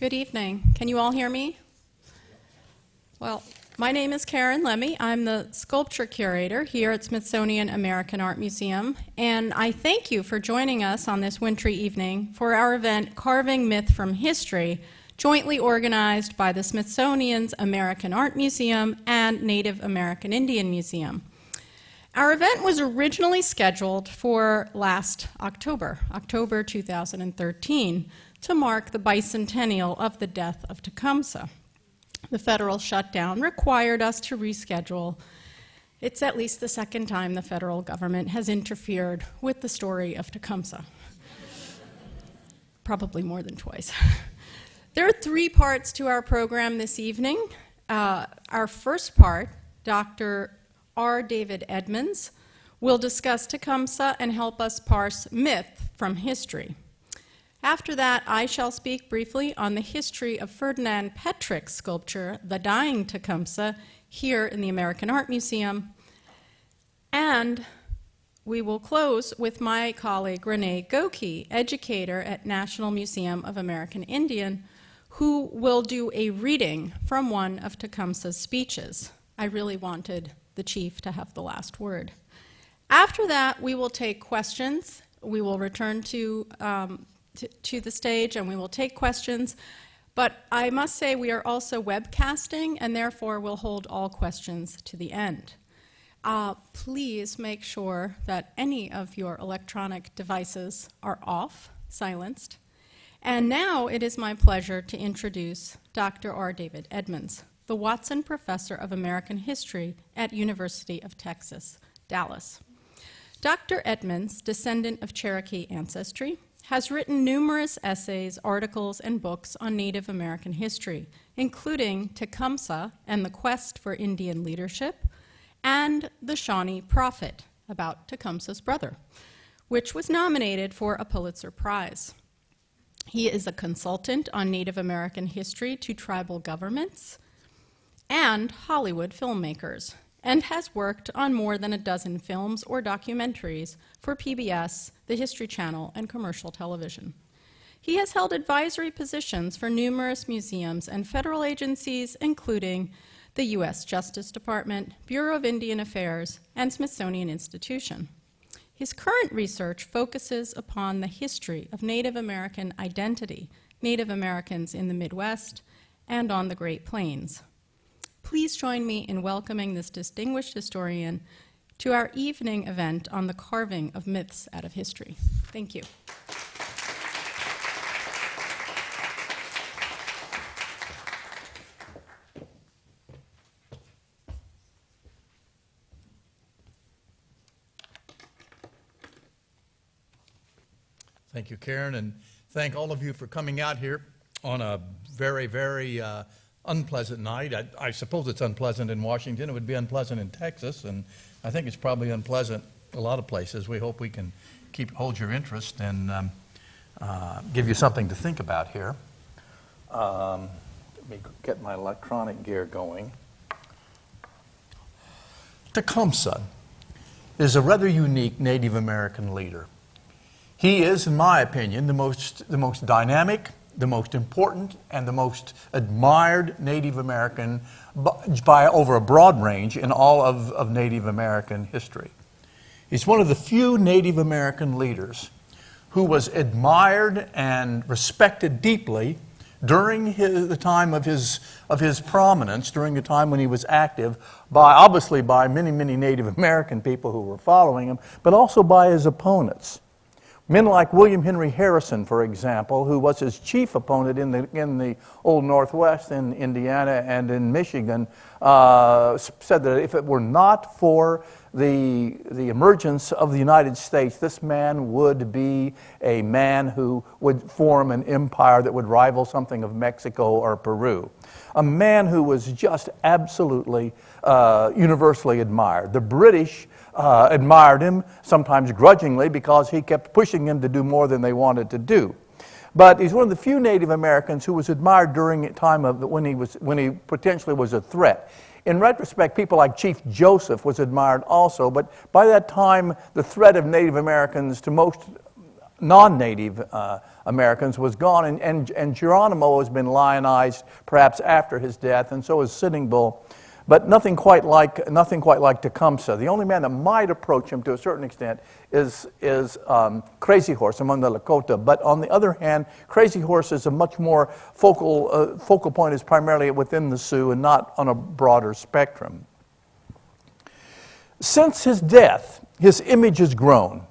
Good evening. Can you all hear me? Well, my name is Karen Lemmey. I'm the sculpture curator here at Smithsonian American Art Museum, and I thank you for joining us on this wintry evening for our event, Carving Myth from History, jointly organized by the Smithsonian's American Art Museum and Native American Indian Museum. Our event was originally scheduled for last October 2013, to mark the bicentennial of the death of Tecumseh. The federal shutdown required us to reschedule. It's at least the second time the federal government has interfered with the story of Tecumseh. Probably more than twice. There are three parts to our program this evening. Our first part, Dr. R. David Edmunds will discuss Tecumseh and help us parse myth from history. After that, I shall speak briefly on the history of Ferdinand Petric's sculpture, The Dying Tecumseh, here in the American Art Museum. And we will close with my colleague, Renée Gokey, educator at National Museum of American Indian, who will do a reading from one of Tecumseh's speeches. I really wanted the chief to have the last word. After that, we will take questions. We will return to the stage and we will take questions. But I must say we are also webcasting, and therefore we'll hold all questions to the end. Please make sure that any of your electronic devices are off, silenced. And now it is my pleasure to introduce Dr. R. David Edmunds, the Watson Professor of American History at University of Texas, Dallas. Dr. Edmunds, descendant of Cherokee ancestry, has written numerous essays, articles, and books on Native American history, including Tecumseh and the Quest for Indian Leadership, and The Shawnee Prophet, about Tecumseh's brother, which was nominated for a Pulitzer Prize. He is a consultant on Native American history to tribal governments and Hollywood filmmakers, and has worked on more than a dozen films or documentaries for PBS, the History Channel, and commercial television. He has held advisory positions for numerous museums and federal agencies, including the U.S. Justice Department, Bureau of Indian Affairs, and Smithsonian Institution. His current research focuses upon the history of Native American identity, Native Americans in the Midwest, and on the Great Plains. Please join me in welcoming this distinguished historian to our evening event on the carving of myths out of history. Thank you. Thank you, Karen, and thank all of you for coming out here on a very, very unpleasant night. I suppose it's unpleasant in Washington. It would be unpleasant in Texas, and I think it's probably unpleasant a lot of places. We hope we can hold your interest and give you something to think about here. Let me get my electronic gear going. Tecumseh is a rather unique Native American leader. He is, in my opinion, the most dynamic, the most important, and the most admired Native American by over a broad range in all of Native American history. He's one of the few Native American leaders who was admired and respected deeply during the time of his prominence, during the time when he was active, obviously by many, many Native American people who were following him, but also by his opponents. Men like William Henry Harrison, for example, who was his chief opponent in the Old Northwest, in Indiana and in Michigan, said that if it were not for the emergence of the United States, this man would be a man who would form an empire that would rival something of Mexico or Peru. A man who was just absolutely universally admired. The British admired him, sometimes grudgingly, because he kept pushing them to do more than they wanted to do. But he's one of the few Native Americans who was admired during a time when he potentially was a threat. In retrospect, people like Chief Joseph was admired also, but by that time, the threat of Native Americans to most non-Native Americans was gone, and Geronimo has been lionized perhaps after his death, and so is Sitting Bull, but nothing quite like Tecumseh. The only man that might approach him to a certain extent is Crazy Horse among the Lakota. But on the other hand, Crazy Horse is a much more focal point is primarily within the Sioux and not on a broader spectrum. Since his death, his image has grown.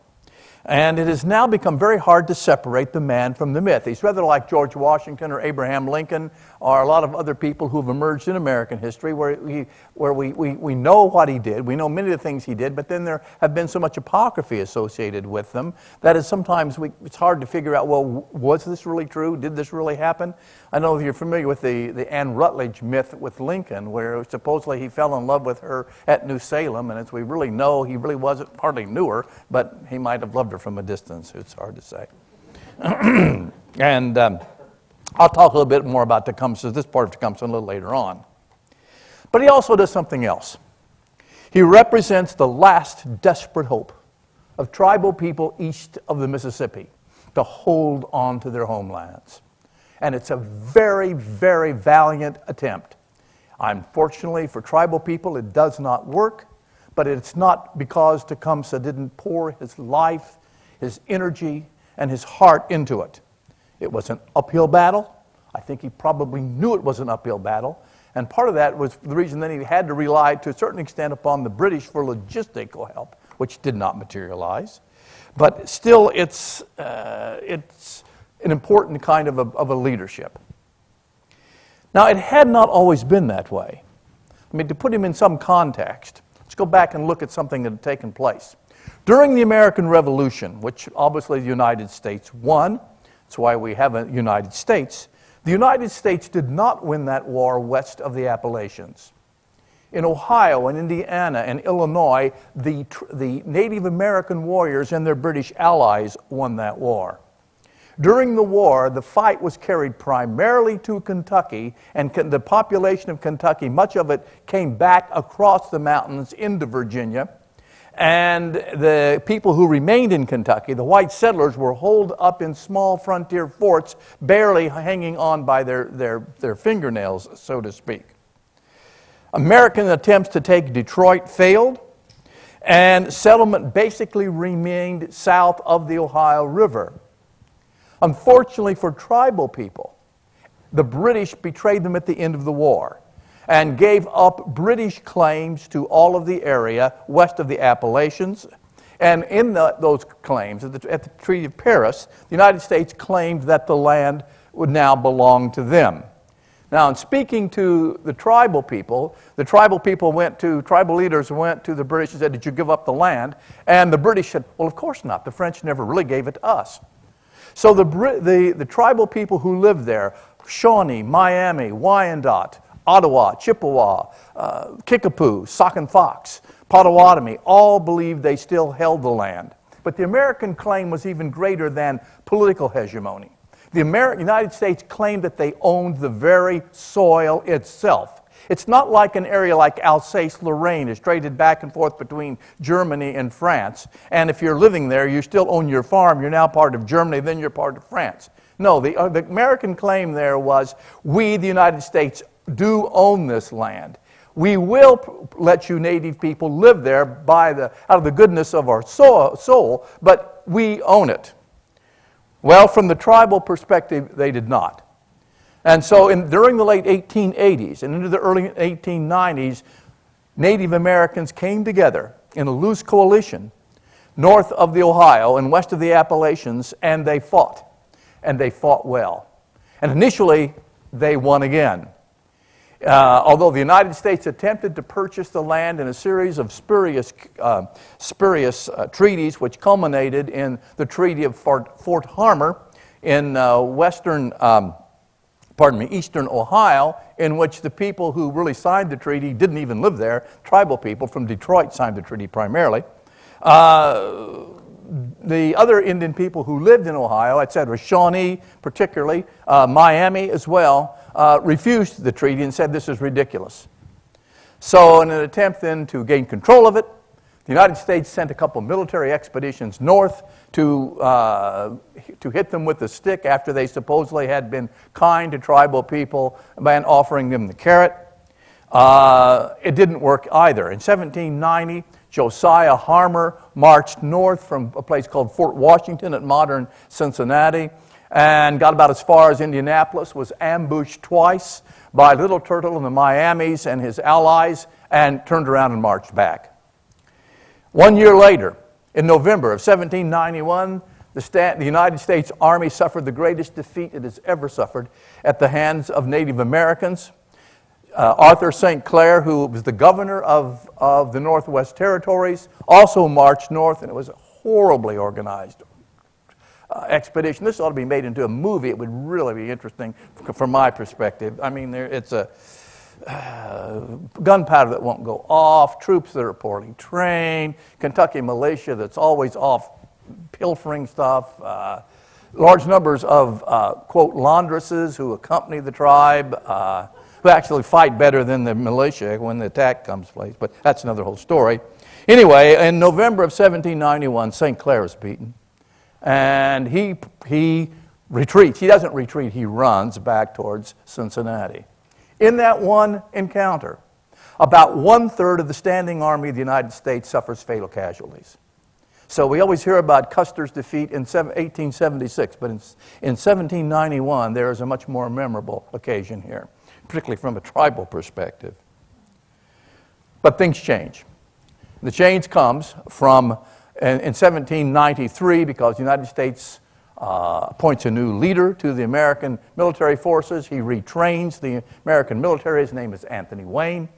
And it has now become very hard to separate the man from the myth. He's rather like George Washington or Abraham Lincoln or a lot of other people who have emerged in American history where we know what he did. We know many of the things he did, but then there have been so much apocryphy associated with them that is sometimes it's hard to figure out, well, was this really true? Did this really happen? I know you're familiar with the Anne Rutledge myth with Lincoln, where supposedly he fell in love with her at New Salem, and as we really know, he really hardly knew her, but he might have loved her from a distance. It's hard to say. And I'll talk a little bit more about this part of Tecumseh a little later on. But he also does something else. He represents the last desperate hope of tribal people east of the Mississippi to hold on to their homelands. And it's a very, very valiant attempt. Unfortunately for tribal people, it does not work, but it's not because Tecumseh didn't pour his life, his energy, and his heart into it. It was an uphill battle. I think he probably knew it was an uphill battle. And part of that was the reason that he had to rely to a certain extent upon the British for logistical help, which did not materialize. But still, it's an important kind of a leadership. Now, it had not always been that way. I mean, to put him in some context, let's go back and look at something that had taken place. During the American Revolution, which obviously the United States won, that's why we have a United States, the United States did not win that war west of the Appalachians. In Ohio and Indiana and Illinois, the Native American warriors and their British allies won that war. During the war, the fight was carried primarily to Kentucky, and the population of Kentucky, much of it came back across the mountains into Virginia. And the people who remained in Kentucky, the white settlers, were holed up in small frontier forts, barely hanging on by their fingernails, so to speak. American attempts to take Detroit failed, and settlement basically remained south of the Ohio River. Unfortunately for tribal people, the British betrayed them at the end of the war and gave up British claims to all of the area west of the Appalachians. And in those claims, at the Treaty of Paris, the United States claimed that the land would now belong to them. Now, in speaking to the tribal leaders went to the British and said, "Did you give up the land?" And the British said, "Well, of course not. The French never really gave it to us." So the tribal people who lived there, Shawnee, Miami, Wyandot, Ottawa, Chippewa, Kickapoo, Sac-n-Fox, Potawatomi, all believed they still held the land. But the American claim was even greater than political hegemony. The United States claimed that they owned the very soil itself. It's not like an area like Alsace-Lorraine is traded back and forth between Germany and France. And if you're living there, you still own your farm. You're now part of Germany, then you're part of France. No, the American claim there was, we, the United States, do own this land. We will let you native people live there out of the goodness of our soul, but we own it. Well, from the tribal perspective, they did not. And so during the late 1880s and into the early 1890s, Native Americans came together in a loose coalition north of the Ohio and west of the Appalachians, and they fought. And they fought well. And initially, they won again. Although the United States attempted to purchase the land in a series of spurious treaties, which culminated in the Treaty of Fort Harmar in eastern Ohio, in which the people who really signed the treaty didn't even live there. Tribal people from Detroit signed the treaty primarily. The other Indian people who lived in Ohio, etc., Shawnee particularly, Miami as well, refused the treaty and said this is ridiculous. So in an attempt then to gain control of it, The United States sent a couple military expeditions north to hit them with the stick after they supposedly had been kind to tribal people by offering them the carrot. It didn't work either. In 1790, Josiah Harmer marched north from a place called Fort Washington at modern Cincinnati and got about as far as Indianapolis, was ambushed twice by Little Turtle and the Miamis and his allies, and turned around and marched back. 1 year later, in November of 1791, the United States Army suffered the greatest defeat it has ever suffered at the hands of Native Americans. Arthur St. Clair, who was the governor of the Northwest Territories, also marched north, and it was a horribly organized expedition. This ought to be made into a movie. It would really be interesting from my perspective. I mean, it's a gunpowder that won't go off, troops that are poorly trained, Kentucky militia that's always off pilfering stuff, large numbers of, quote, laundresses who accompany the tribe, who actually fight better than the militia when the attack comes place, but that's another whole story. Anyway, in November of 1791, St. Clair is beaten, and he retreats. He doesn't retreat, he runs back towards Cincinnati. In that one encounter, about 1/3 of the standing army of the United States suffers fatal casualties. So we always hear about Custer's defeat in 1876, but in 1791 there is a much more memorable occasion here, particularly from a tribal perspective. But things change. The change comes from in 1793 because the United States appoints a new leader to the American military forces. He retrains the American military. His name is Anthony Wayne.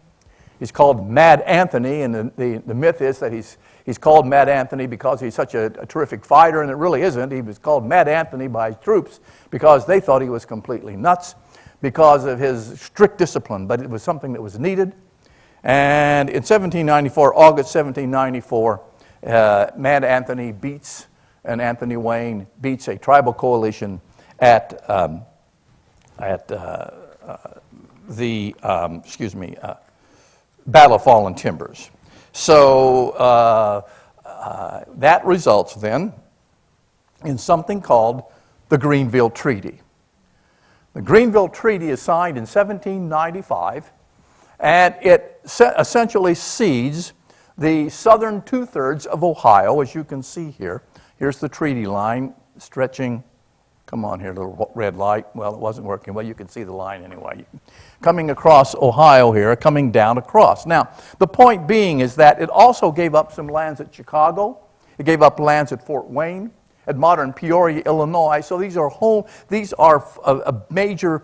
He's called Mad Anthony, and the myth is that he's called Mad Anthony because he's such a terrific fighter, and it really isn't. He was called Mad Anthony by his troops because they thought he was completely nuts because of his strict discipline, but it was something that was needed. And in 1794, August 1794, Mad Anthony beats, and Anthony Wayne beats a tribal coalition at the Battle of Fallen Timbers. So that results then in something called the Greenville Treaty. The Greenville Treaty is signed in 1795, and it essentially cedes the southern 2/3 of Ohio, as you can see here. Here's the treaty line stretching. Come on here, little red light. Well, it wasn't working. Well, you can see the line anyway. Coming across Ohio here, coming down across. Now, the point being is that it also gave up some lands at Chicago. It gave up lands at Fort Wayne, at modern Peoria, Illinois. So these are major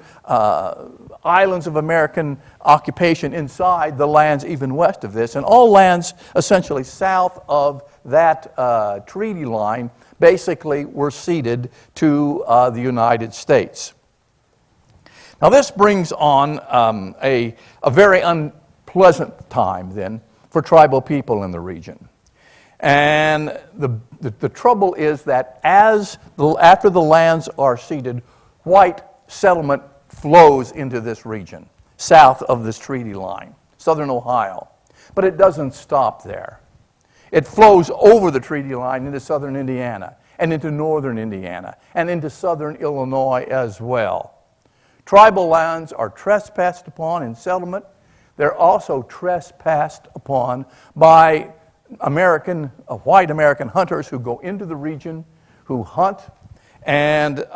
islands of American occupation inside the lands even west of this. And all lands essentially south of that treaty line basically were ceded to the United States. Now this brings on a very unpleasant time then for tribal people in the region. And the trouble is that after the lands are ceded, white settlement flows into this region, south of this treaty line, southern Ohio. But it doesn't stop there. It flows over the treaty line into southern Indiana, and into northern Indiana, and into southern Illinois as well. Tribal lands are trespassed upon in settlement. They're also trespassed upon by white American hunters who go into the region, who hunt and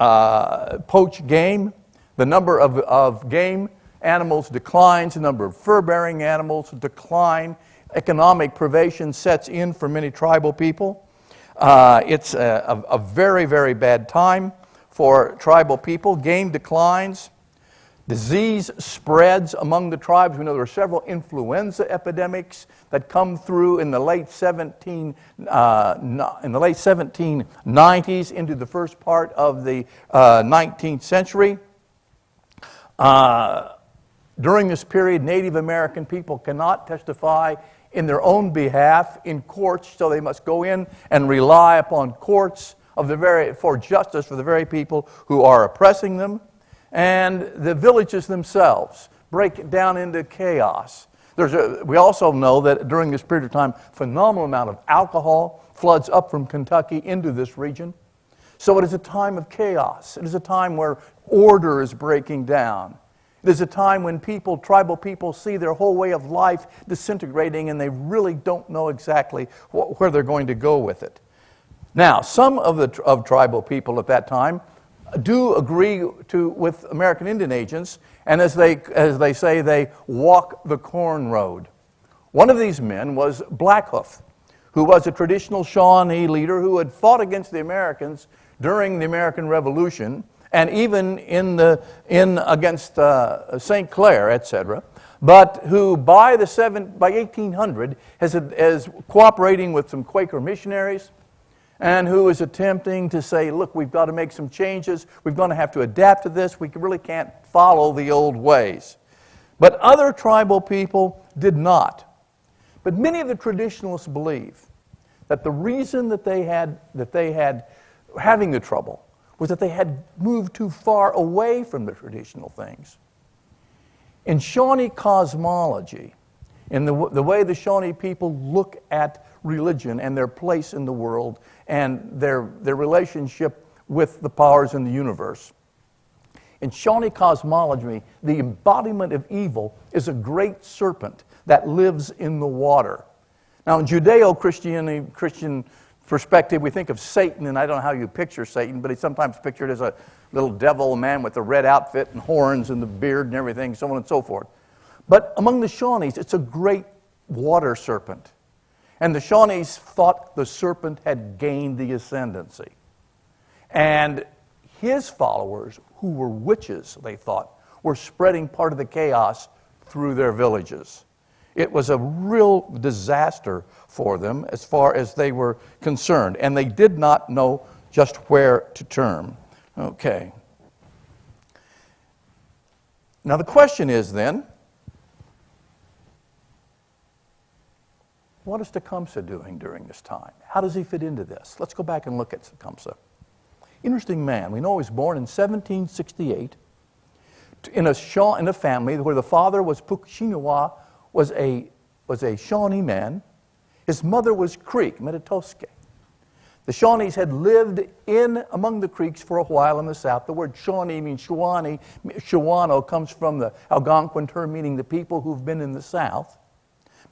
poach game. The number of game animals declines, the number of fur-bearing animals decline. Economic privation sets in for many tribal people. It's a very, very bad time for tribal people. Game declines. Disease spreads among the tribes. We know there are several influenza epidemics that come through in the late 1790s into the first part of the 19th century. During this period, Native American people cannot testify in their own behalf in courts, so they must go in and rely upon courts for justice for the very people who are oppressing them. And the villages themselves break down into chaos. We also know that during this period of time, phenomenal amount of alcohol floods up from Kentucky into this region. So it is a time of chaos. It is a time where order is breaking down. It is a time when tribal people see their whole way of life disintegrating, and they really don't know exactly where they're going to go with it. Now, some of tribal people at that time do agree with American Indian agents, and as they say, they walk the corn road. One of these men was Blackhoof, who was a traditional Shawnee leader who had fought against the Americans during the American Revolution, and even against St. Clair, etc., but who by 1800 is cooperating with some Quaker missionaries, and who is attempting to say, look, we've got to make some changes. We're going to have to adapt to this. We really can't follow the old ways. But other tribal people did not. But many of the traditionalists believe that the reason that they had having the trouble was that they had moved too far away from the traditional things. In Shawnee cosmology, in the way the Shawnee people look at religion and their place in the world and their relationship with the powers in the universe. In Shawnee cosmology, the embodiment of evil is a great serpent that lives in the water. Now, in Judeo-Christian perspective, we think of Satan, and I don't know how you picture Satan, but he's sometimes pictured as a little devil man with a red outfit and horns and the beard and everything, so on and so forth. But among the Shawnees, it's a great water serpent. And the Shawnees thought the serpent had gained the ascendancy. And his followers, who were witches, they thought, were spreading part of the chaos through their villages. It was a real disaster for them as far as they were concerned. And they did not know just where to turn. Okay. Now the question is then, what is Tecumseh doing during this time? How does he fit into this? Let's go back and look at Tecumseh. Interesting man. We know he was born in 1768 in a family where the father was Pukushinawa, was a Shawnee man. His mother was Creek, Metatoske. The Shawnees had lived among the Creeks for a while in the south. The word Shawnee means Shawnee. Shawano comes from the Algonquin term meaning the people who've been in the south.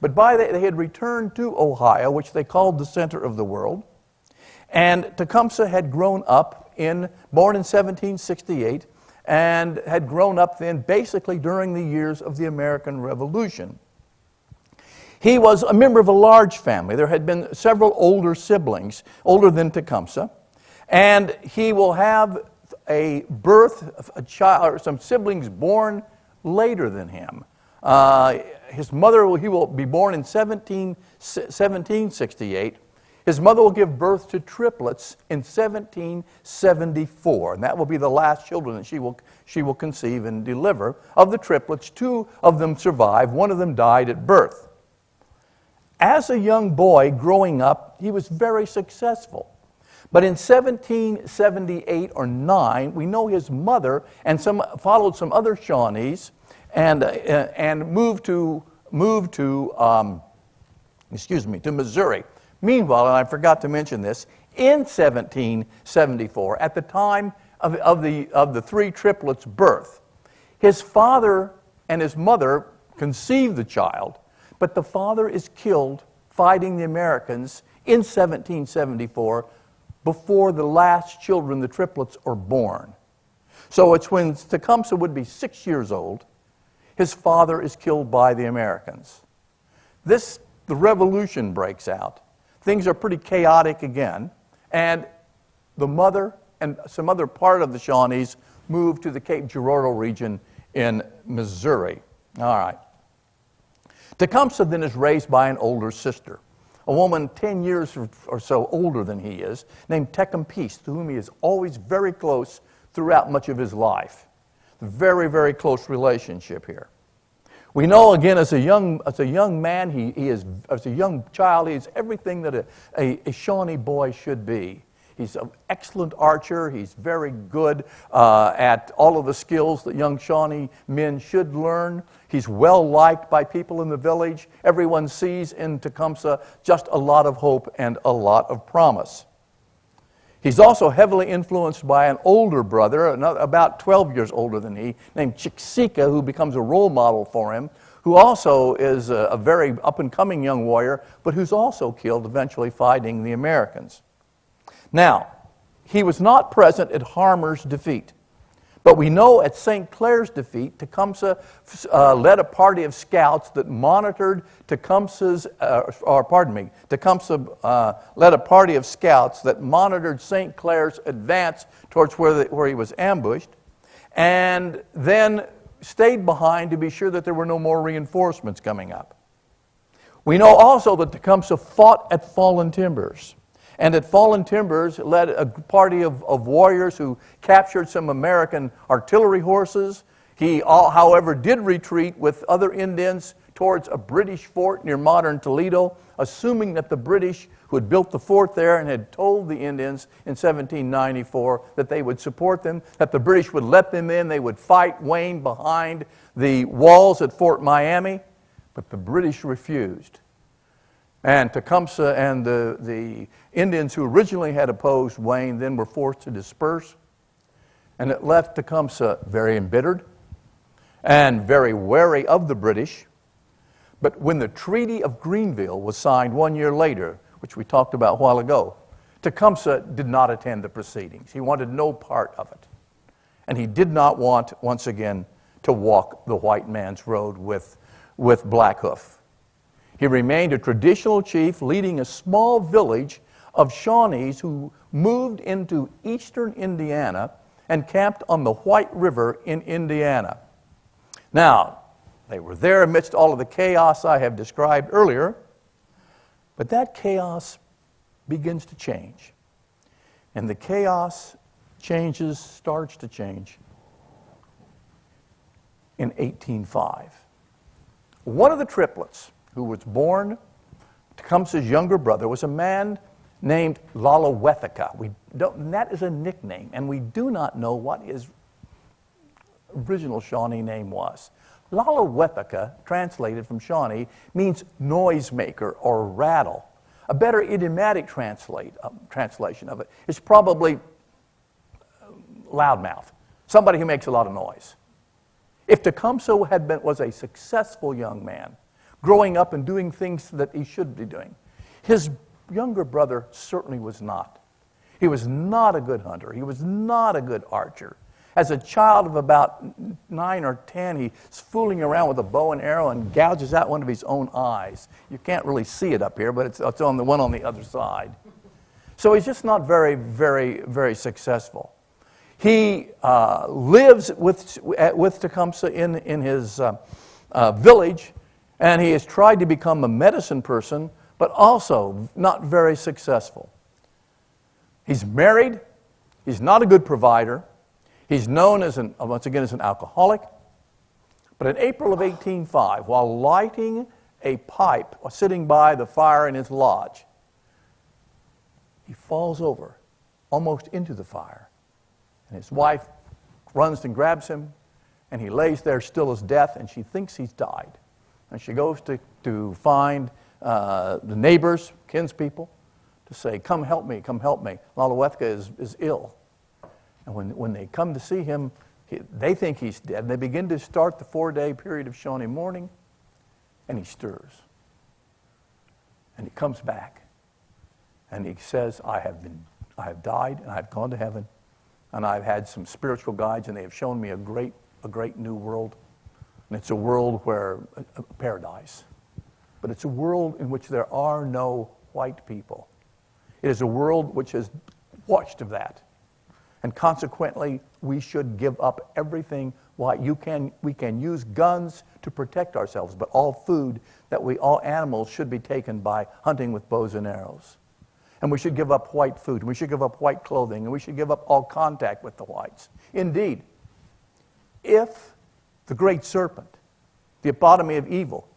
But they had returned to Ohio, which they called the center of the world. And Tecumseh had grown up born in 1768, and had grown up then basically during the years of the American Revolution. He was a member of a large family. There had been several older siblings, older than Tecumseh, and he will have a child, or some siblings born later than him. His mother, he will be born in 1768. His mother will give birth to triplets in 1774, and that will be the last children that she will conceive and deliver. Of the triplets, 2 of them survived. 1 of them died at birth. As a young boy growing up, he was very successful. But in 1778 or 9, we know his mother followed some other Shawnees and moved to Missouri. Meanwhile, and I forgot to mention this, in 1774, at the time of the 3 triplets' birth, his father and his mother conceived the child, but the father is killed fighting the Americans in 1774 before the last children, the triplets, are born. So it's when Tecumseh would be 6 years old, his father is killed by the Americans. The revolution breaks out. Things are pretty chaotic again, and the mother and some other part of the Shawnees moved to the Cape Girardeau region in Missouri. All right. Tecumseh then is raised by an older sister, a woman 10 years or so older than he is, named Tecumseh, to whom he is always very close throughout much of his life. Very, very close relationship here. We know again, as a young man, as a young child, he is everything that a Shawnee boy should be. He's an excellent archer. He's very good at all of the skills that young Shawnee men should learn. He's well liked by people in the village. Everyone sees in Tecumseh just a lot of hope and a lot of promise. He's also heavily influenced by an older brother, about 12 years older than he, named Chicksika, who becomes a role model for him, who also is a very up-and-coming young warrior, but who's also killed eventually fighting the Americans. Now, he was not present at Harmer's defeat, but we know at St. Clair's defeat, Tecumseh led a party of scouts that monitored Tecumseh led a party of scouts that monitored St. Clair's advance towards where he was ambushed, and then stayed behind to be sure that there were no more reinforcements coming up. We know also that Tecumseh fought at Fallen Timbers, and at Fallen Timbers led a party of warriors who captured some American artillery horses. He, however, did retreat with other Indians towards a British fort near modern Toledo, assuming that the British who had built the fort there and had told the Indians in 1794 that they would support them, that the British would let them in, they would fight Wayne behind the walls at Fort Miami, but the British refused. And Tecumseh and the Indians who originally had opposed Wayne then were forced to disperse, and it left Tecumseh very embittered and very wary of the British. But when the Treaty of Greenville was signed 1 year later, which we talked about a while ago, Tecumseh did not attend the proceedings. He wanted no part of it. And he did not want, once again, to walk the white man's road with Blackhoof. He remained a traditional chief leading a small village of Shawnees who moved into eastern Indiana and camped on the White River in Indiana. Now, they were there amidst all of the chaos I have described earlier, but that chaos begins to change. And the chaos starts to change in 1805. One of the triplets who was born, Tecumseh's younger brother, was a man named Lalo Epoca. And that is a nickname, and we do not know what his original Shawnee name was. Lalo Epoca, translated from Shawnee, means noisemaker or rattle. A better idiomatic translation of it is probably loudmouth, somebody who makes a lot of noise. If Tecumseh was a successful young man, growing up and doing things that he should be doing, his younger brother certainly was not. He was not a good hunter. He was not a good archer. As a child of about 9 or 10, he's fooling around with a bow and arrow and gouges out one of his own eyes. You can't really see it up here, but it's on the one on the other side. So he's just not very, very, very successful. He lives with Tecumseh in his village, and he has tried to become a medicine person, but also not very successful. He's married. He's not a good provider. He's known as once again as an alcoholic. But in April of 1805, while lighting a pipe or sitting by the fire in his lodge, he falls over, almost into the fire. And his wife runs and grabs him, and he lays there still as death, and she thinks he's died. And she goes to find the neighbors, kinspeople, to say, come help me, come help me. Lalo Epoca is ill. And when they come to see him, they think he's dead. And they begin to start the 4-day period of Shawnee mourning, and he stirs. And he comes back, and he says, I have died, and I've gone to heaven, and I've had some spiritual guides, and they have shown me a great new world. And it's a world where, a paradise. But it's a world in which there are no white people. It is a world which is washed of that. And consequently, we should give up everything. Why we can use guns to protect ourselves, but all animals should be taken by hunting with bows and arrows. And we should give up white food, and we should give up white clothing, and we should give up all contact with the whites. Indeed, if the great serpent, the epitome of evil,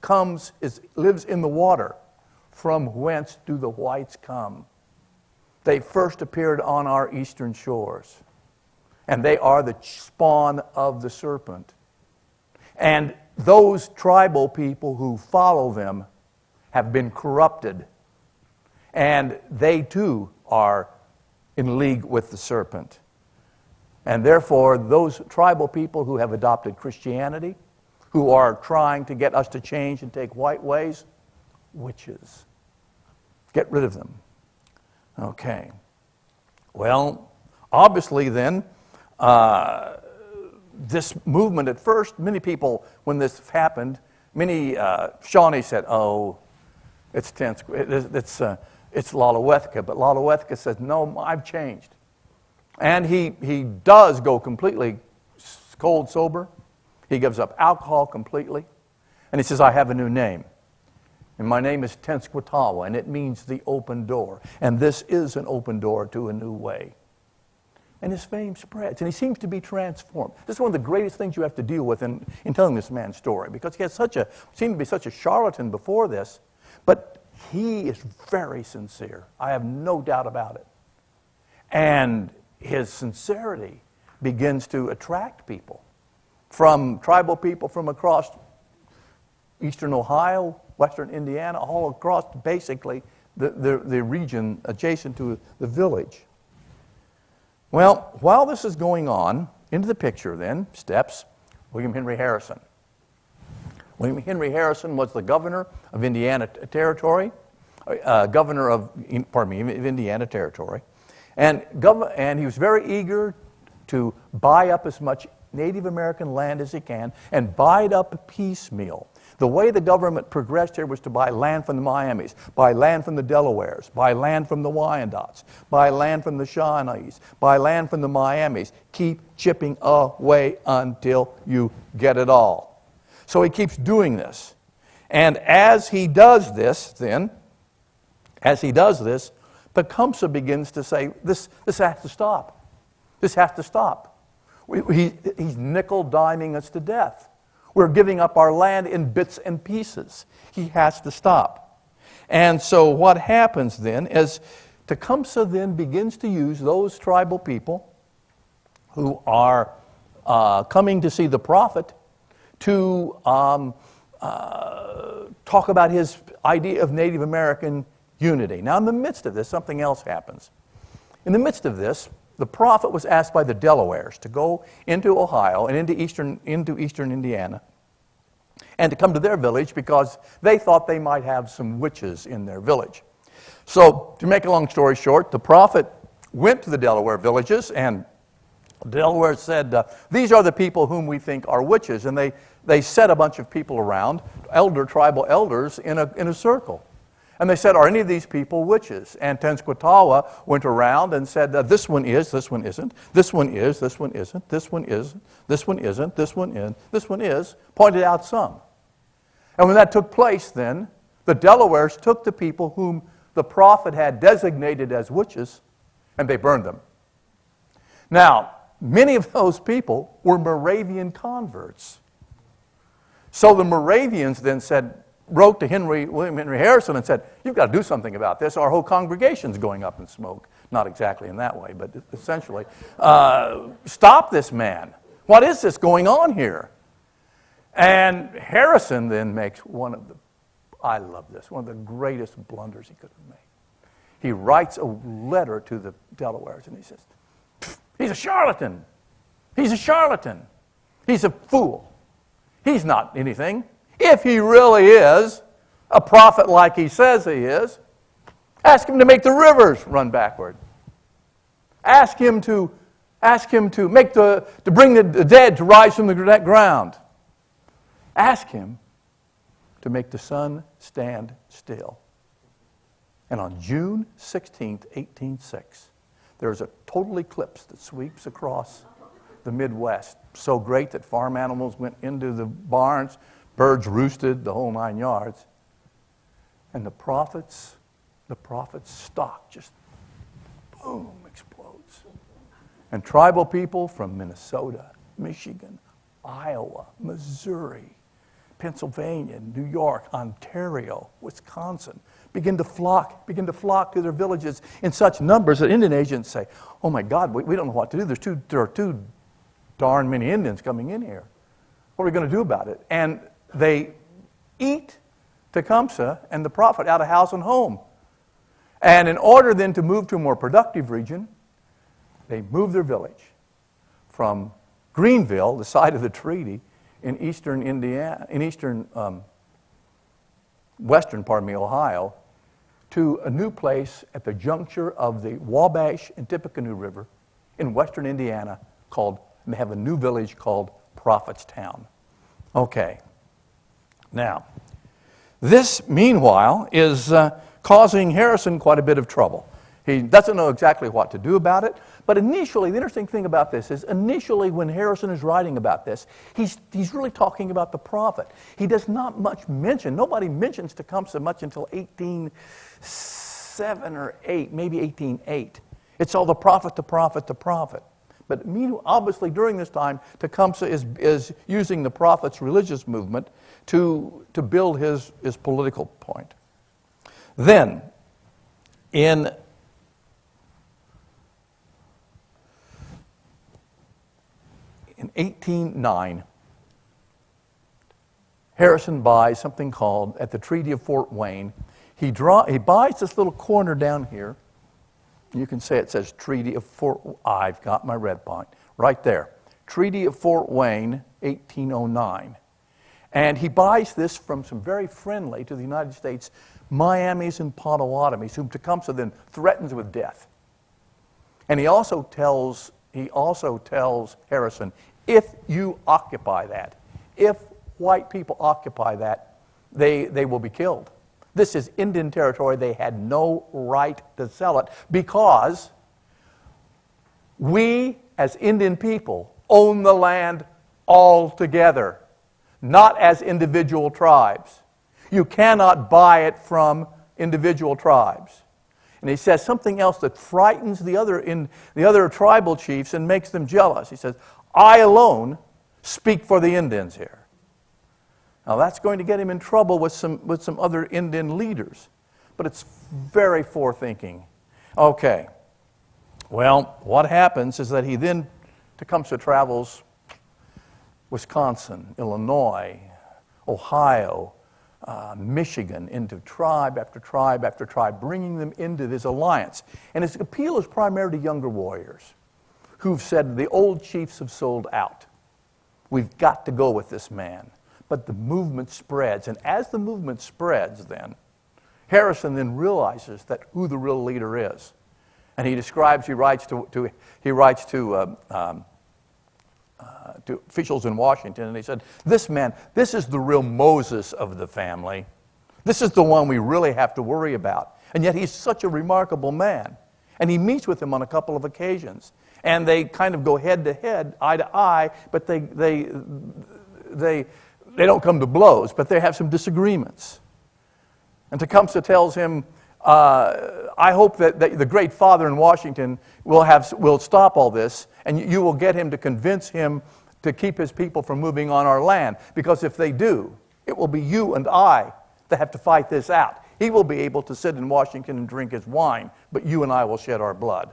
lives in the water, from whence do the whites come? They first appeared on our eastern shores. And they are the spawn of the serpent. And those tribal people who follow them have been corrupted. And they too are in league with the serpent. And therefore, those tribal people who have adopted Christianity, who are trying to get us to change and take white ways, witches. Get rid of them. Okay. Well, obviously then, this movement at first, many people, when this happened, many Shawnee said, "Oh, it's Lalo Epoca," but Lalo Epoca says, "No, I've changed," and he does go completely cold sober. He gives up alcohol completely, and he says, "I have a new name, and my name is Tenskwatawa, and it means the open door, and this is an open door to a new way." And his fame spreads, and he seems to be transformed. This is one of the greatest things you have to deal with in telling this man's story, because he has seemed to be such a charlatan before this, but he is very sincere. I have no doubt about it. And his sincerity begins to attract people, from tribal people from across eastern Ohio, western Indiana, all across basically the region adjacent to the village. Well, while this is going on, into the picture then steps William Henry Harrison. William Henry Harrison was the governor of Indiana Territory, of Indiana Territory, and he was very eager to buy up as much Native American land as he can and buy it up piecemeal. The way the government progressed here was to buy land from the Miamis, buy land from the Delawares, buy land from the Wyandottes, buy land from the Shawnees, buy land from the Miamis. Keep chipping away until you get it all. So he keeps doing this. And as he does this, Tecumseh begins to say, this has to stop. This has to stop. He's nickel-diming us to death. We're giving up our land in bits and pieces. He has to stop. And so what happens then is Tecumseh then begins to use those tribal people who are coming to see the prophet to talk about his idea of Native American unity. Now, in the midst of this, something else happens. In the midst of this, the prophet was asked by the Delawares to go into Ohio and into eastern Indiana and to come to their village because they thought they might have some witches in their village. So, to make a long story short, the prophet went to the Delaware villages, and the Delawares said, "These are the people whom we think are witches." And they set a bunch of people around, tribal elders, in a circle. And they said, "Are any of these people witches?" And Tenskwatawa went around and said, "This one is, this one isn't, this one is, this one isn't, this one isn't, this one isn't, this one is, this one is," pointed out some. And when that took place then, the Delawares took the people whom the prophet had designated as witches, and they burned them. Now, many of those people were Moravian converts. So the Moravians then wrote to William Henry Harrison and said, "You've got to do something about this. Our whole congregation's going up in smoke." Not exactly in that way, but essentially. Stop this man. What is this going on here? And Harrison then makes one of the greatest blunders he could have made. He writes a letter to the Delawares and he says, "He's a charlatan. He's a charlatan. He's a fool. He's not anything. If he really is a prophet like he says he is, ask him to make the rivers run backward. Ask him to bring the dead to rise from the ground. Ask him to make the sun stand still." And on June 16th, 1806, there's a total eclipse that sweeps across the Midwest, so great that farm animals went into the barns, birds roosted, the whole 9 yards. And the prophet's stock just, boom, explodes. And tribal people from Minnesota, Michigan, Iowa, Missouri, Pennsylvania, New York, Ontario, Wisconsin, begin to flock to their villages in such numbers that Indian agents say, oh my God, we don't know what to do. There are too darn many Indians coming in here. What are we going to do about it? And they eat Tecumseh and the prophet out of house and home. And in order then to move to a more productive region, they move their village from Greenville, the site of the treaty, in eastern Indiana, western Ohio, to a new place at the juncture of the Wabash and Tippecanoe River in western Indiana and they have a new village called Prophetstown. Okay. Now, this, meanwhile, is causing Harrison quite a bit of trouble. He doesn't know exactly what to do about it, but initially, the interesting thing about this is initially when Harrison is writing about this, he's really talking about the prophet. He does not much mention, nobody mentions Tecumseh much until 1807 or 8, maybe 1808. It's all the prophet, the prophet, the prophet. But obviously during this time, Tecumseh is using the prophet's religious movement to build his political point. Then, in 1809, Harrison buys something called, at the Treaty of Fort Wayne, he buys this little corner down here. You can say it says Treaty of Fort, I've got my red point, right there. Treaty of Fort Wayne, 1809. And he buys this from some very friendly to the United States Miamis and Potawatomis, whom Tecumseh then threatens with death. And he also tells Harrison, if you occupy that, if white people occupy that, they will be killed. This is Indian territory. They had no right to sell it because we, as Indian people, own the land all together, not as individual tribes. You cannot buy it from individual tribes. And he says something else that frightens the other tribal chiefs and makes them jealous. He says, I alone speak for the Indians here. Now that's going to get him in trouble with some other Indian leaders. But it's very forethinking. Okay. Well, what happens is that Tecumseh travels Wisconsin, Illinois, Ohio, Michigan, into tribe after tribe after tribe, bringing them into this alliance. And his appeal is primarily to younger warriors who've said the old chiefs have sold out. We've got to go with this man. But the movement spreads, and as the movement spreads then, Harrison then realizes that who the real leader is. And he writes to officials in Washington, and he said, this man, this is the real Moses of the family. This is the one we really have to worry about. And yet he's such a remarkable man. And he meets with him on a couple of occasions. And they kind of go head to head, eye to eye, but they don't come to blows, but they have some disagreements. And Tecumseh tells him, I hope that the great father in Washington will stop all this, and you will get him to convince him to keep his people from moving on our land. Because if they do, it will be you and I that have to fight this out. He will be able to sit in Washington and drink his wine, but you and I will shed our blood.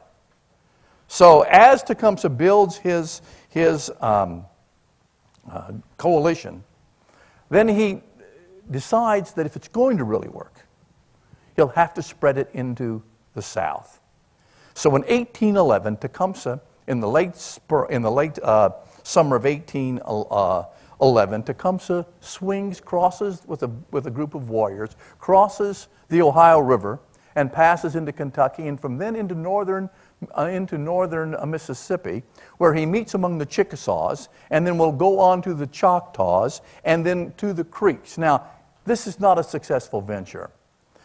So as Tecumseh builds his coalition, then he decides that if it's going to really work, he'll have to spread it into the South. So in 1811, Tecumseh, in the late summer of 1811, Tecumseh crosses with a group of warriors, crosses the Ohio River, and passes into Kentucky, and from then into northern Mississippi, where he meets among the Chickasaws, and then will go on to the Choctaws, and then to the Creeks. Now, this is not a successful venture.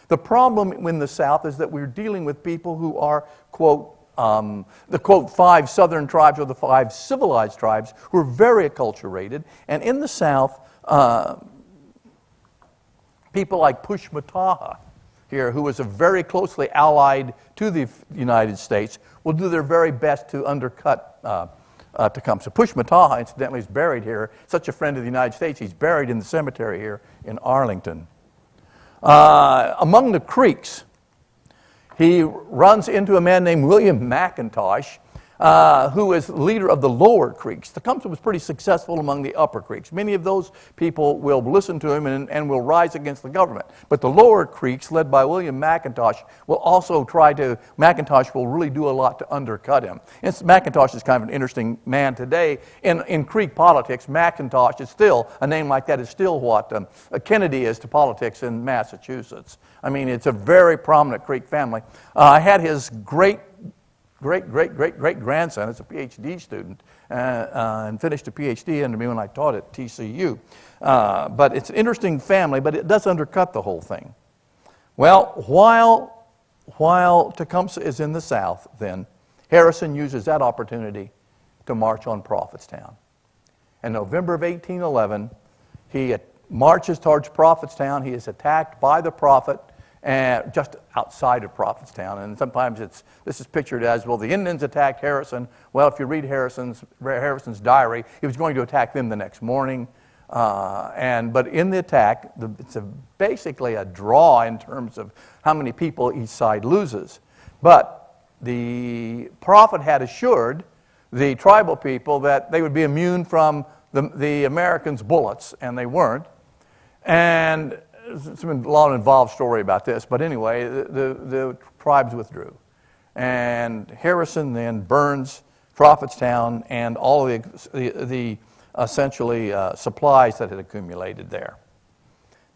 The problem in the South is that we're dealing with people who are, quote, the, quote, 5 southern tribes or the 5 civilized tribes who are very acculturated. And in the South, people like Pushmataha here, who is very closely allied to the United States, will do their very best to undercut Tecumseh. Pushmataha, incidentally, is buried here. Such a friend of the United States, he's buried in the cemetery here in Arlington. Among the Creeks, he runs into a man named William Mackintosh, who is leader of the lower Creeks. Tecumseh was pretty successful among the upper Creeks. Many of those people will listen to him and will rise against the government. But the lower Creeks, led by William Mackintosh, will also Mackintosh will really do a lot to undercut him. And Mackintosh is kind of an interesting man today. In Creek politics, Mackintosh is still, a name like that is still what Kennedy is to politics in Massachusetts. I mean, it's a very prominent Creek family. I had his great-great-great-great-grandson is a PhD student and finished a PhD under me when I taught at TCU. But it's an interesting family, but it does undercut the whole thing. Well, while Tecumseh is in the South, then, Harrison uses that opportunity to march on Prophetstown. In November of 1811, he marches towards Prophetstown. He is attacked by the Prophet just outside of Prophetstown. And sometimes this is pictured as, well, the Indians attacked Harrison. Well, if you read Harrison's diary, he was going to attack them the next morning. But in the attack, it's basically a draw in terms of how many people each side loses. But the Prophet had assured the tribal people that they would be immune from the Americans' bullets, and they weren't. And it's been a lot of involved story about this, but anyway, the tribes withdrew. And Harrison then burns Prophetstown and all of the essentially supplies that had accumulated there.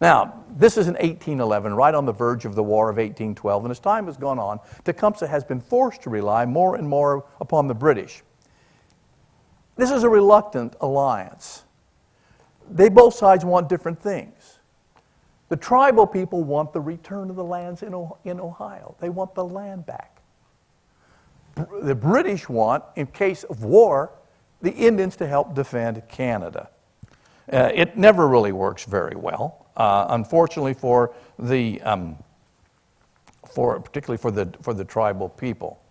Now, this is in 1811, right on the verge of the War of 1812, and as time has gone on, Tecumseh has been forced to rely more and more upon the British. This is a reluctant alliance. Both sides want different things. The tribal people want the return of the lands in Ohio. They want the land back. The British want, in case of war, the Indians to help defend Canada. It never really works very well, unfortunately particularly for the tribal people.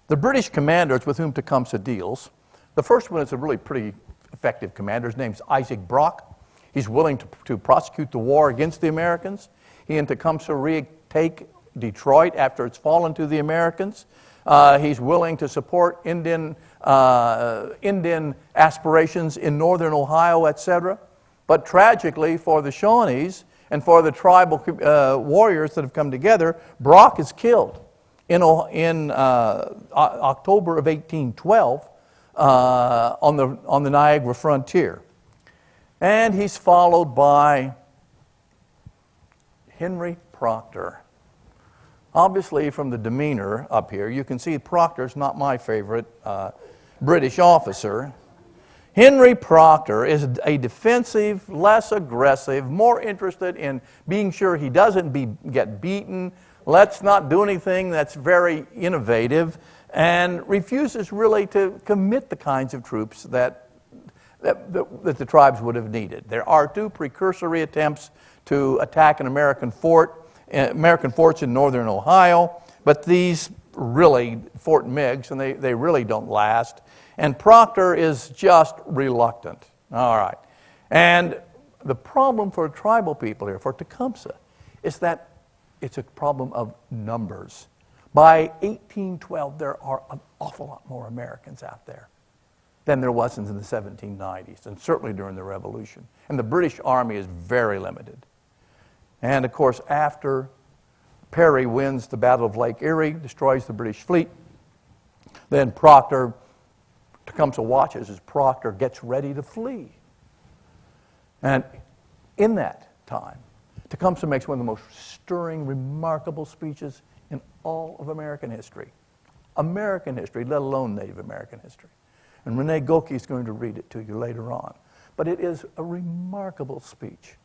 The British commanders with whom Tecumseh deals, the first one is a really pretty effective commander. His name's Isaac Brock. He's willing to prosecute the war against the Americans. He and Tecumseh retake Detroit after it's fallen to the Americans. He's willing to support Indian aspirations in northern Ohio, etc. But tragically for the Shawnees and for the tribal warriors that have come together, Brock is killed in October of 1812 on the Niagara Frontier. And he's followed by Henry Proctor. Obviously, from the demeanor up here, you can see Proctor's not my favorite British officer. Henry Proctor is a defensive, less aggressive, more interested in being sure he doesn't get beaten. Let's not do anything that's very innovative, and refuses really to commit the kinds of troops that the tribes would have needed. There are two precursory attempts to attack an American forts in northern Ohio, but these really, Fort Meigs, and they really don't last. And Proctor is just reluctant. All right. And the problem for tribal people here, for Tecumseh, is that it's a problem of numbers. By 1812, there are an awful lot more Americans out there than there was in the 1790s, and certainly during the Revolution. And the British Army is very limited. And of course, after Perry wins the Battle of Lake Erie, destroys the British fleet, then Tecumseh watches as Proctor gets ready to flee. And in that time, Tecumseh makes one of the most stirring, remarkable speeches in all of American history. American history, let alone Native American history. And Renée Gokey is going to read it to you later on. But it is a remarkable speech.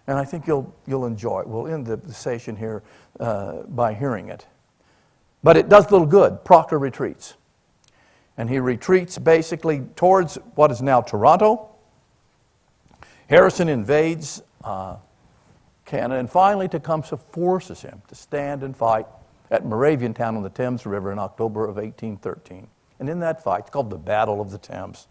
And I think you'll enjoy it. We'll end the session here by hearing it. But it does little good. Proctor retreats. And he retreats basically towards what is now Toronto. Harrison invades Canada. And finally, Tecumseh forces him to stand and fight at Moraviantown on the Thames River in October of 1813. And in that fight, it's called the Battle of the Thames.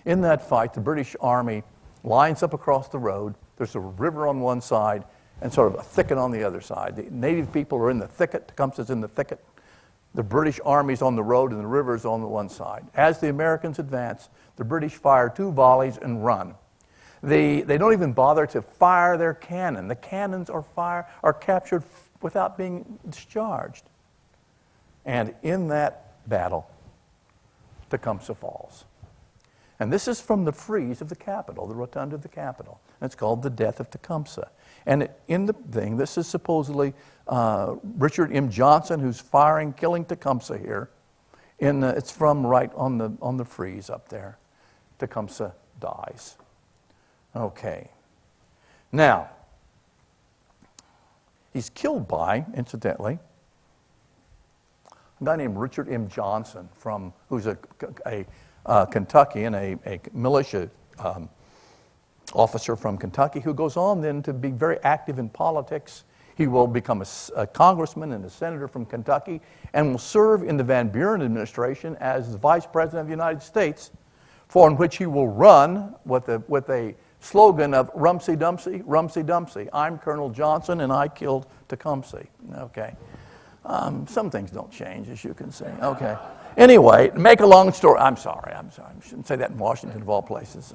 In that fight, the British Army lines up across the road. There's a river on one side and sort of a thicket on the other side. The native people are in the thicket. Tecumseh's in the thicket. The British Army's on the road and the river's on the one side. As the Americans advance, the British fire 2 volleys and run. They don't even bother to fire their cannon. The cannons are captured without being discharged. And in that battle, Tecumseh falls. And this is from the frieze of the Capitol, the rotunda of the Capitol. And it's called the Death of Tecumseh. And in the thing, this is supposedly Richard M. Johnson who's killing Tecumseh here. It's from right on the frieze up there. Tecumseh dies. Okay. Now, he's killed by, incidentally, a guy named Richard M. Johnson who's a Kentuckian, a militia officer from Kentucky who goes on then to be very active in politics. He will become a congressman and a senator from Kentucky and will serve in the Van Buren administration as the vice president of the United States, for in which he will run with a slogan of Rumsey Dumpsey, Rumsey Dumpsey. I'm Colonel Johnson and I killed Tecumseh. Okay. Some things don't change, as you can see. Okay. Anyway, to make a long story, I'm sorry. I shouldn't say that in Washington of all places,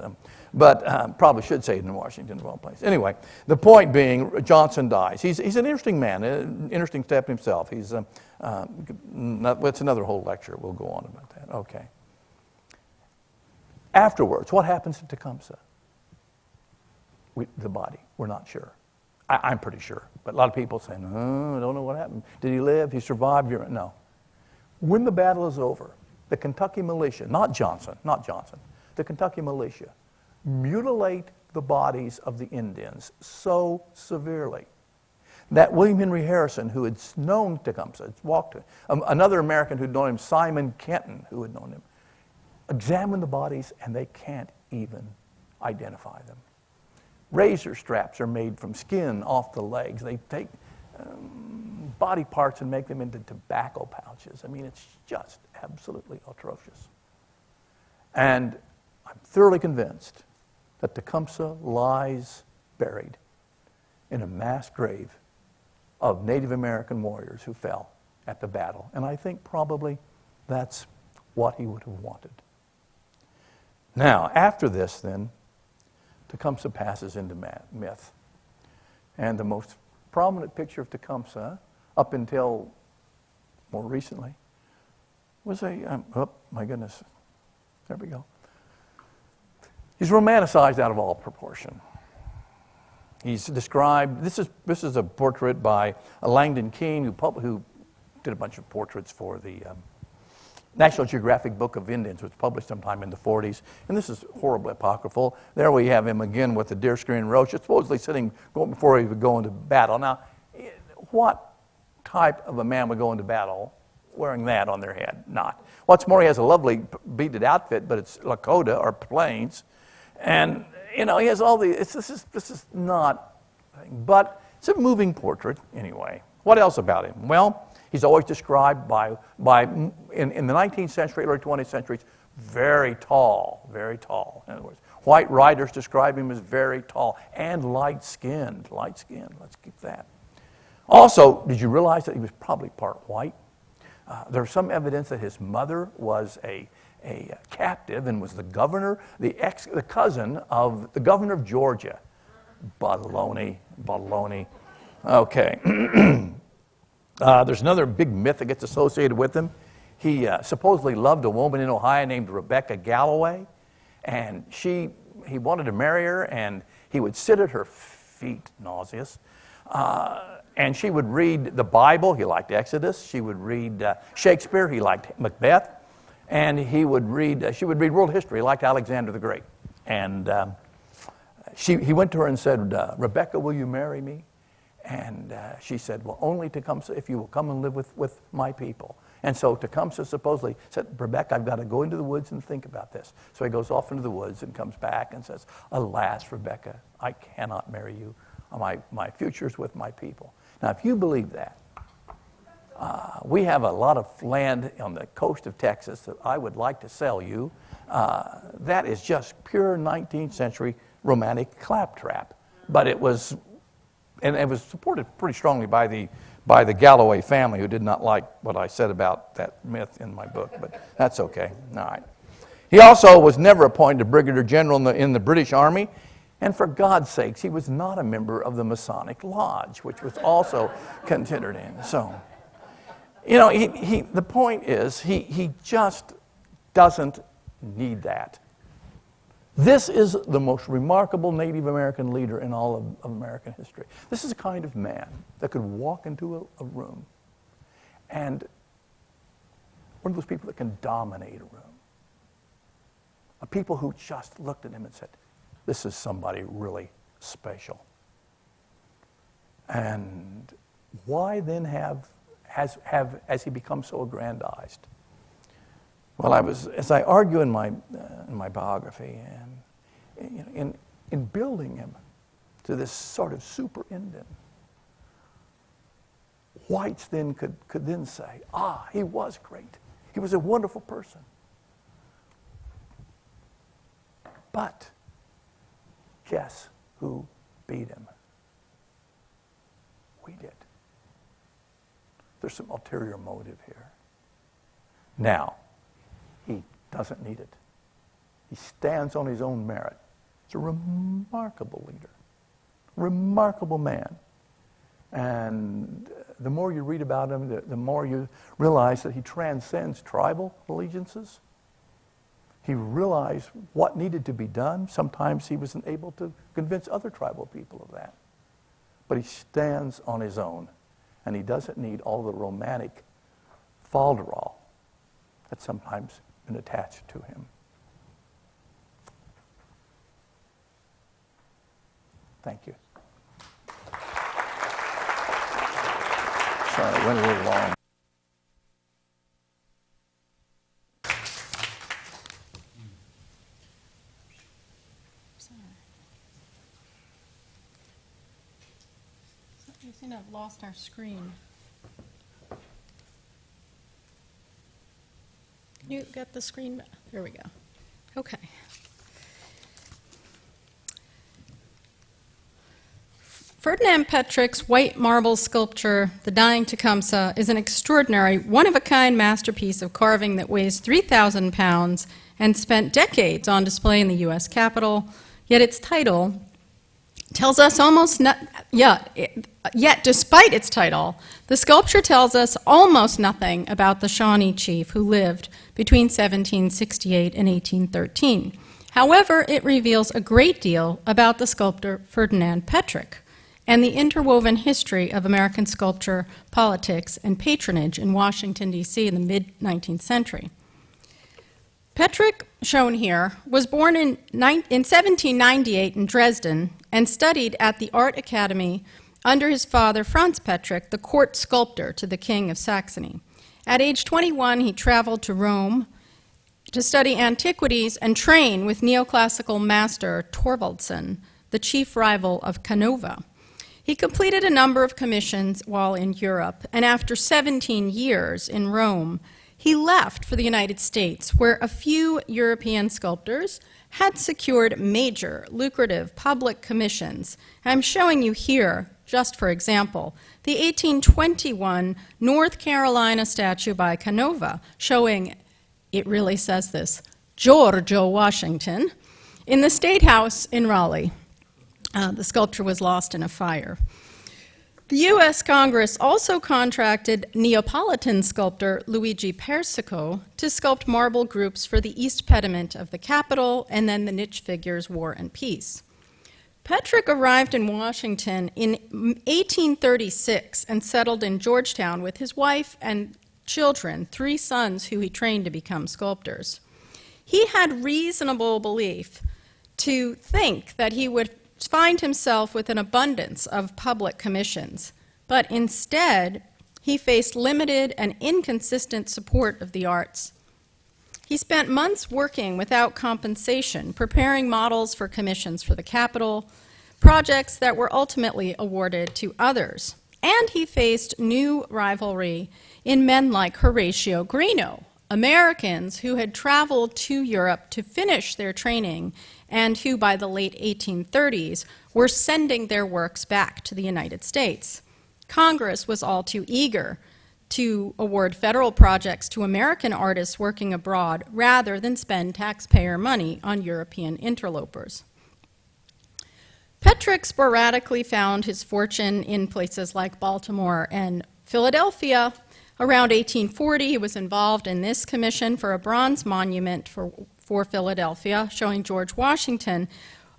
but probably should say it in Washington of all places. Anyway, the point being, Johnson dies. He's an interesting man, an interesting step himself. It's another whole lecture. We'll go on about that. Okay. Afterwards, what happens to Tecumseh? The body, we're not sure. I'm pretty sure, but a lot of people say, no, I don't know what happened. Did he live? Did he survive? No. When the battle is over, the Kentucky militia, not Johnson, the Kentucky militia mutilate the bodies of the Indians so severely that William Henry Harrison, who had known Tecumseh, another American who'd known him, Simon Kenton, who had known him, examined the bodies and they can't even identify them. Razor straps are made from skin off the legs. They take body parts and make them into tobacco pouches. I mean, it's just absolutely atrocious. And I'm thoroughly convinced that Tecumseh lies buried in a mass grave of Native American warriors who fell at the battle. And I think probably that's what he would have wanted. Now, after this, then, Tecumseh passes into myth. And the most prominent picture of Tecumseh, up until more recently, was oh my goodness, there we go. He's romanticized out of all proportion. He's described, this is a portrait by Langdon Keene, who did a bunch of portraits for the National Geographic Book of Indians, which was published sometime in the 40s. And this is horribly apocryphal. There we have him again with the deerskin roach, supposedly going before he would go into battle. Now, what type of a man would go into battle wearing that on their head? Not. What's more, he has a lovely beaded outfit, but it's Lakota or plains. And, he has all this is not, but it's a moving portrait anyway. What else about him? Well, he's always described in the 19th century, early 20th century, very tall, very tall. In other words, white writers describe him as very tall and light-skinned. Let's keep that. Also, did you realize that he was probably part white? There's some evidence that his mother was a captive and was the governor, the cousin of the governor of Georgia. Baloney. Okay. There's another big myth that gets associated with him. He supposedly loved a woman in Ohio named Rebecca Galloway, and he wanted to marry her, and he would sit at her feet, nauseous, and she would read the Bible. He liked Exodus. She would read Shakespeare. He liked Macbeth, and she would read world history. He liked Alexander the Great, and he went to her and said, "Rebecca, will you marry me?" And she said, "Well, only Tecumseh if you will come and live with my people." And so Tecumseh supposedly said, "Rebecca, I've got to go into the woods and think about this." So he goes off into the woods and comes back and says, "Alas, Rebecca, I cannot marry you. My future's with my people." Now, if you believe that, We have a lot of land on the coast of Texas that I would like to sell you. That is just pure 19th century romantic claptrap. But it was, and it was supported pretty strongly by the Galloway family, who did not like what I said about that myth in my book, but that's okay. All right. He also was never appointed brigadier general in the British Army, and for God's sakes, he was not a member of the Masonic Lodge, which was also considered in. So, you know, the point is, he just doesn't need that. This is the most remarkable Native American leader in all of American history. This is a kind of man that could walk into a room, and one of those people that can dominate a room. A people who just looked at him and said, this is somebody really special. And why then has he become so aggrandized? Well, as I argue in my biography, and in building him to this sort of super Indian, whites then could then say, he was great. He was a wonderful person. But guess who beat him? We did. There's some ulterior motive here. Now, he doesn't need it. He stands on his own merit. He's a remarkable leader, remarkable man. And the more you read about him, the more you realize that he transcends tribal allegiances. He realized what needed to be done. Sometimes he wasn't able to convince other tribal people of that. But he stands on his own, and he doesn't need all the romantic falderall that's sometimes been attached to him. Thank you. Sorry, I went a little long. We seem to have lost our screen. Can you get the screen back? There we go. Okay. Ferdinand Petric's white marble sculpture, The Dying Tecumseh, is an extraordinary, one-of-a-kind masterpiece of carving that weighs 3,000 pounds and spent decades on display in the U.S. Capitol, yet its title tells us yet despite its title, the sculpture tells us almost nothing about the Shawnee chief who lived between 1768 and 1813. However, it reveals a great deal about the sculptor Ferdinand Petric and the interwoven history of American sculpture, politics, and patronage in Washington, D.C. in the mid-19th century. Petric, shown here, was born in 1798 in Dresden and studied at the Art Academy under his father, Franz Petric, the court sculptor to the King of Saxony. At age 21, he traveled to Rome to study antiquities and train with neoclassical master Thorvaldsen, the chief rival of Canova. He completed a number of commissions while in Europe, and after 17 years in Rome, he left for the United States, where a few European sculptors had secured major, lucrative public commissions. I'm showing you here, just for example, the 1821 North Carolina statue by Canova, showing, it really says this, George Washington, in the State House in Raleigh. The sculpture was lost in a fire. The U.S. Congress also contracted Neapolitan sculptor Luigi Persico to sculpt marble groups for the east pediment of the Capitol, and then the niche figures War and Peace. Petric arrived in Washington in 1836 and settled in Georgetown with his wife and children, 3 sons who he trained to become sculptors. He had reasonable belief to think that he would find himself with an abundance of public commissions, but instead he faced limited and inconsistent support of the arts. He spent months working without compensation, preparing models for commissions for the Capitol, projects that were ultimately awarded to others. And he faced new rivalry in men like Horatio Greenough, Americans who had traveled to Europe to finish their training and who by the late 1830s were sending their works back to the United States. Congress was all too eager to award federal projects to American artists working abroad rather than spend taxpayer money on European interlopers. Petric sporadically found his fortune in places like Baltimore and Philadelphia. Around 1840, he was involved in this commission for a bronze monument for Philadelphia showing George Washington,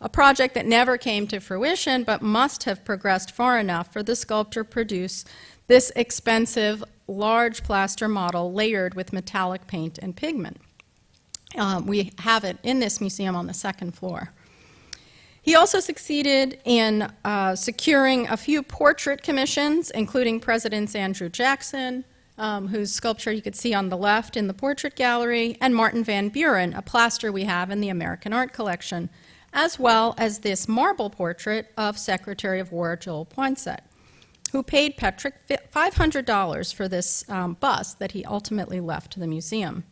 a project that never came to fruition but must have progressed far enough for the sculptor to produce this expensive, large plaster model layered with metallic paint and pigment. We have it in this museum on the second floor. He also succeeded in securing a few portrait commissions, including President Andrew Jackson, whose sculpture you could see on the left in the portrait gallery, and Martin Van Buren, a plaster we have in the American Art Collection, as well as this marble portrait of Secretary of War Joel Poinsett, who paid Petric $500 for this bust that he ultimately left to the museum.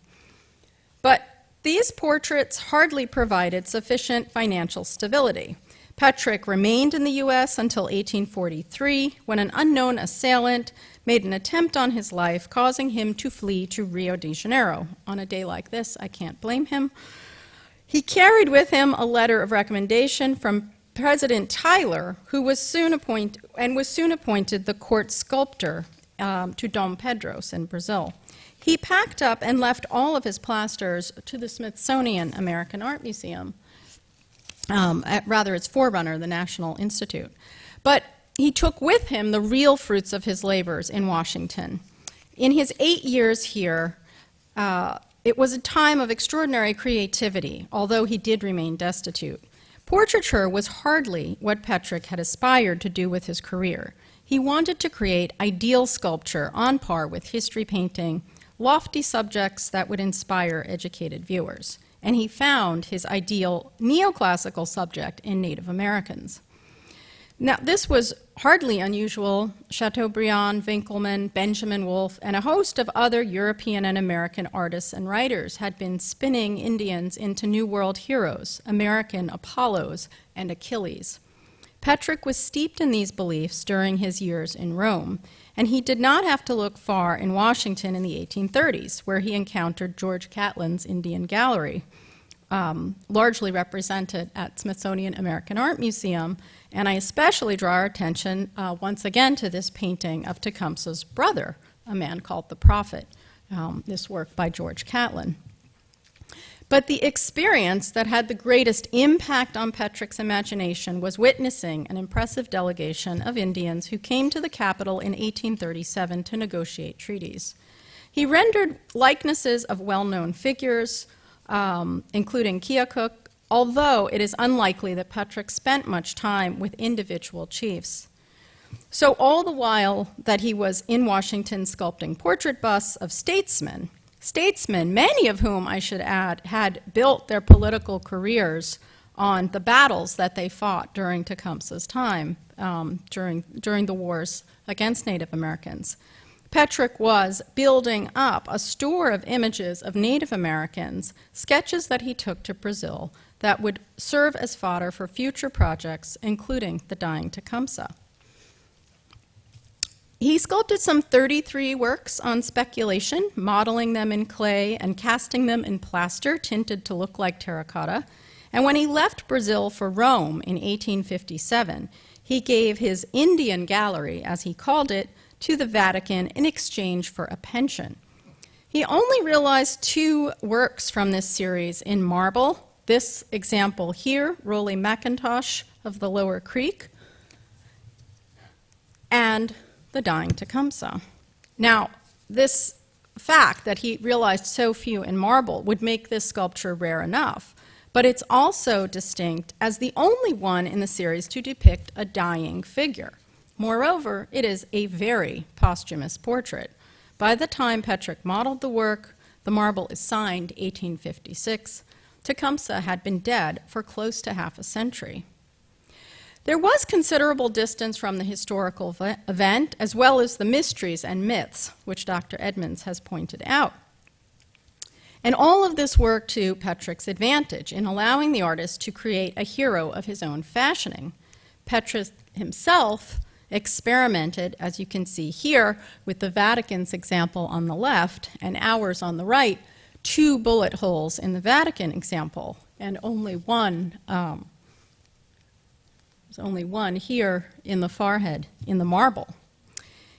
But these portraits hardly provided sufficient financial stability. Petric remained in the U.S. until 1843, when an unknown assailant made an attempt on his life, causing him to flee to Rio de Janeiro. On a day like this, I can't blame him. He carried with him a letter of recommendation from President Tyler, who was soon appointed the court sculptor to Dom Pedros in Brazil. He packed up and left all of his plasters to the Smithsonian American Art Museum, rather its forerunner, the National Institute. But he took with him the real fruits of his labors in Washington. In his 8 years here, it was a time of extraordinary creativity, although he did remain destitute. Portraiture was hardly what Petric had aspired to do with his career. He wanted to create ideal sculpture on par with history painting, lofty subjects that would inspire educated viewers. And he found his ideal neoclassical subject in Native Americans. Now, this was hardly unusual. Chateaubriand, Winckelmann, Benjamin Wolfe, and a host of other European and American artists and writers had been spinning Indians into New World heroes, American Apollos and Achilles. Petric was steeped in these beliefs during his years in Rome, and he did not have to look far in Washington in the 1830s, where he encountered George Catlin's Indian Gallery, largely represented at Smithsonian American Art Museum. And I especially draw our attention once again to this painting of Tecumseh's brother, a man called the Prophet, this work by George Catlin. But the experience that had the greatest impact on Petric's imagination was witnessing an impressive delegation of Indians who came to the capital in 1837 to negotiate treaties. He rendered likenesses of well-known figures, including Keokuk, although it is unlikely that Petric spent much time with individual chiefs. So all the while that he was in Washington sculpting portrait busts of statesmen, many of whom, I should add, had built their political careers on the battles that they fought during Tecumseh's time, during the wars against Native Americans. Petric was building up a store of images of Native Americans, sketches that he took to Brazil that would serve as fodder for future projects, including the Dying Tecumseh. He sculpted some 33 works on speculation, modeling them in clay and casting them in plaster tinted to look like terracotta. And when he left Brazil for Rome in 1857, he gave his Indian gallery, as he called it, to the Vatican in exchange for a pension. He only realized 2 works from this series in marble. This example here, Rollie Mackintosh of the Lower Creek, and the Dying Tecumseh. Now, this fact that he realized so few in marble would make this sculpture rare enough, but it's also distinct as the only one in the series to depict a dying figure. Moreover, it is a very posthumous portrait. By the time Petric modeled the work, the marble is signed 1856. Tecumseh had been dead for close to half a century. There was considerable distance from the historical event, as well as the mysteries and myths, which Dr. Edmunds has pointed out. And all of this worked to Petric's advantage in allowing the artist to create a hero of his own fashioning. Petrus himself experimented, as you can see here, with the Vatican's example on the left and ours on the right, 2 bullet holes in the Vatican example, and only one, there's only one here in the forehead, in the marble.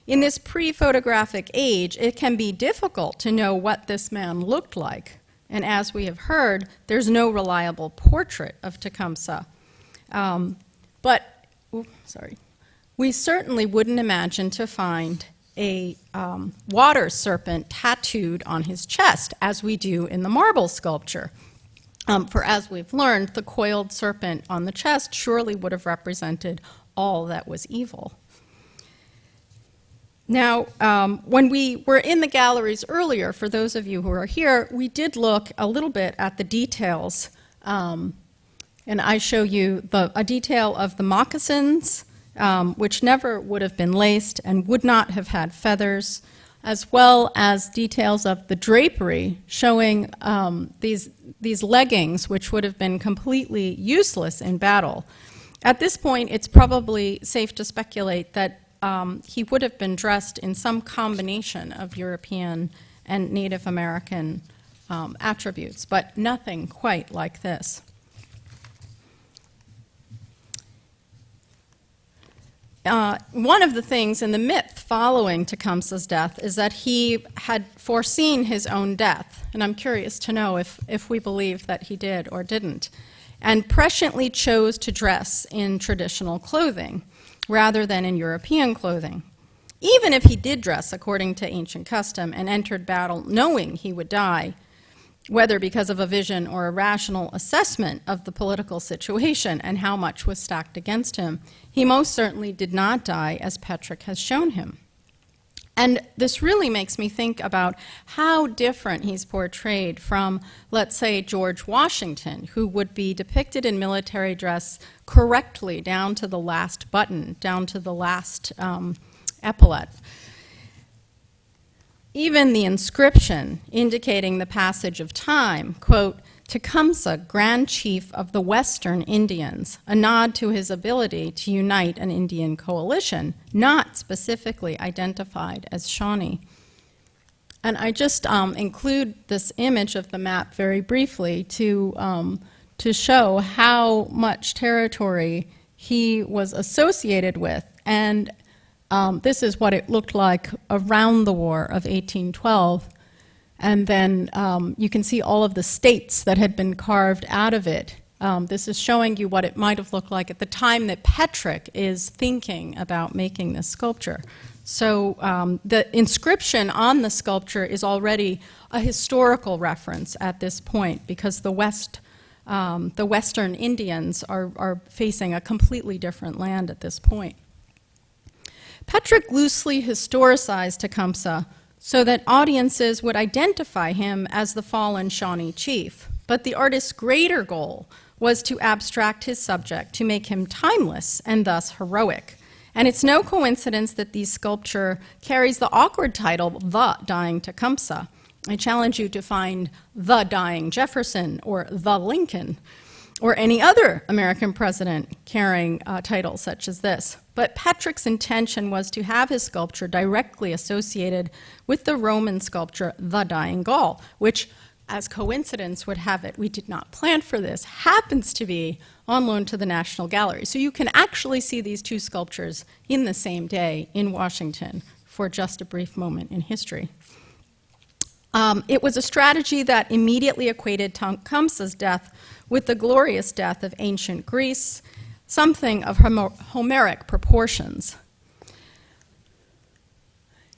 In this pre-photographic age, it can be difficult to know what this man looked like. And as we have heard, there's no reliable portrait of Tecumseh. We certainly wouldn't imagine to find a water serpent tattooed on his chest, as we do in the marble sculpture. For as we've learned, the coiled serpent on the chest surely would have represented all that was evil. Now, when we were in the galleries earlier, for those of you who are here, we did look a little bit at the details. And I show you a detail of the moccasins, which never would have been laced and would not have had feathers, as well as details of the drapery showing these leggings, which would have been completely useless in battle. At this point, it's probably safe to speculate that he would have been dressed in some combination of European and Native American attributes, but nothing quite like this. One of the things in the myth following Tecumseh's death is that he had foreseen his own death, and I'm curious to know if we believe that he did or didn't, and presciently chose to dress in traditional clothing rather than in European clothing. Even if he did dress according to ancient custom and entered battle knowing he would die, whether because of a vision or a rational assessment of the political situation and how much was stacked against him, he most certainly did not die as Petric has shown him. And this really makes me think about how different he's portrayed from, let's say, George Washington, who would be depicted in military dress correctly down to the last button, down to the last epaulette. Even the inscription indicating the passage of time, quote, Tecumseh, Grand Chief of the Western Indians, a nod to his ability to unite an Indian coalition, not specifically identified as Shawnee. And I just include this image of the map very briefly to show how much territory he was associated with. And this is what it looked like around the War of 1812. And then you can see all of the states that had been carved out of it. This is showing you what it might have looked like at the time that Petric is thinking about making this sculpture. So the inscription on the sculpture is already a historical reference at this point, because the Western Indians are facing a completely different land at this point. Petric loosely historicized Tecumseh so that audiences would identify him as the fallen Shawnee chief. But the artist's greater goal was to abstract his subject, to make him timeless and thus heroic. And it's no coincidence that the sculpture carries the awkward title, The Dying Tecumseh. I challenge you to find The Dying Jefferson or The Lincoln or any other American president carrying titles such as this. But Petric's intention was to have his sculpture directly associated with the Roman sculpture, The Dying Gaul, which, as coincidence would have it, we did not plan for this, happens to be on loan to the National Gallery. So you can actually see these two sculptures in the same day in Washington for just a brief moment in history. It was a strategy that immediately equated Tecumseh's death with the glorious death of ancient Greece, something of Homeric proportions.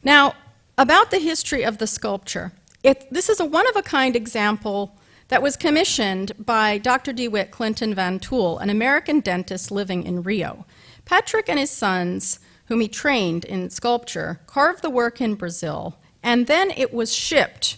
Now, about the history of the sculpture, this is a one-of-a-kind example that was commissioned by Dr. DeWitt Clinton Van Tool, an American dentist living in Rio. Petric and his sons, whom he trained in sculpture, carved the work in Brazil, and then it was shipped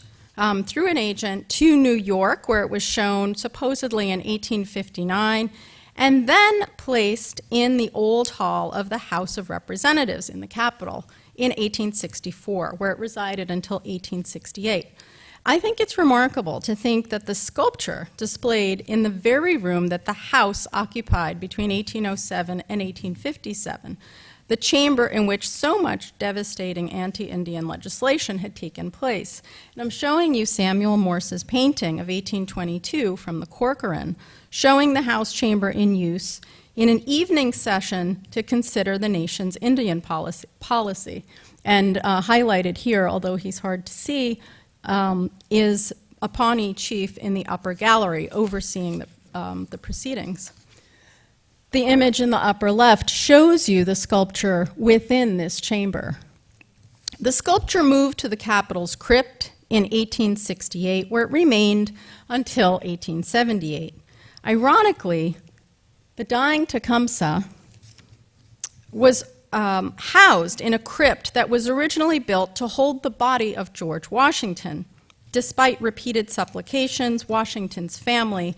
through an agent to New York, where it was shown supposedly in 1859, and then placed in the old hall of the House of Representatives in the Capitol in 1864, where it resided until 1868. I think it's remarkable to think that the sculpture displayed in the very room that the House occupied between 1807 and 1857, the chamber in which so much devastating anti-Indian legislation had taken place. And I'm showing you Samuel Morse's painting of 1822 from the Corcoran, showing the House chamber in use in an evening session to consider the nation's Indian policy. And highlighted here, although he's hard to see, is a Pawnee chief in the upper gallery overseeing the proceedings. The image in the upper left shows you the sculpture within this chamber. The sculpture moved to the Capitol's crypt in 1868, where it remained until 1878. Ironically, the Dying Tecumseh was housed in a crypt that was originally built to hold the body of George Washington. Despite repeated supplications, Washington's family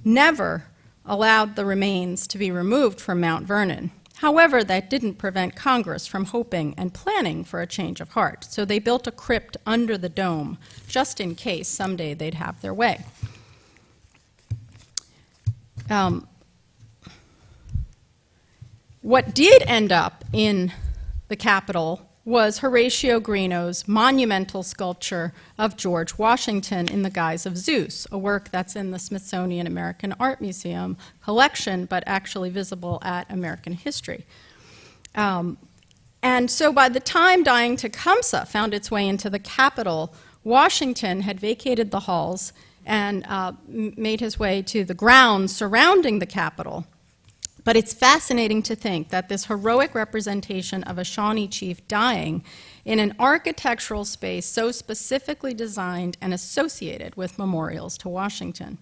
never allowed the remains to be removed from Mount Vernon. However, that didn't prevent Congress from hoping and planning for a change of heart. So they built a crypt under the dome, just in case someday they'd have their way. What did end up in the Capitol was Horatio Greeno's monumental sculpture of George Washington in the guise of Zeus, a work that's in the Smithsonian American Art Museum collection, but actually visible at American History. And so by the time Dying Tecumseh found its way into the Capitol, Washington had vacated the halls and made his way to the grounds surrounding the Capitol. But it's fascinating to think that this heroic representation of a Shawnee chief dying in an architectural space so specifically designed and associated with memorials to Washington.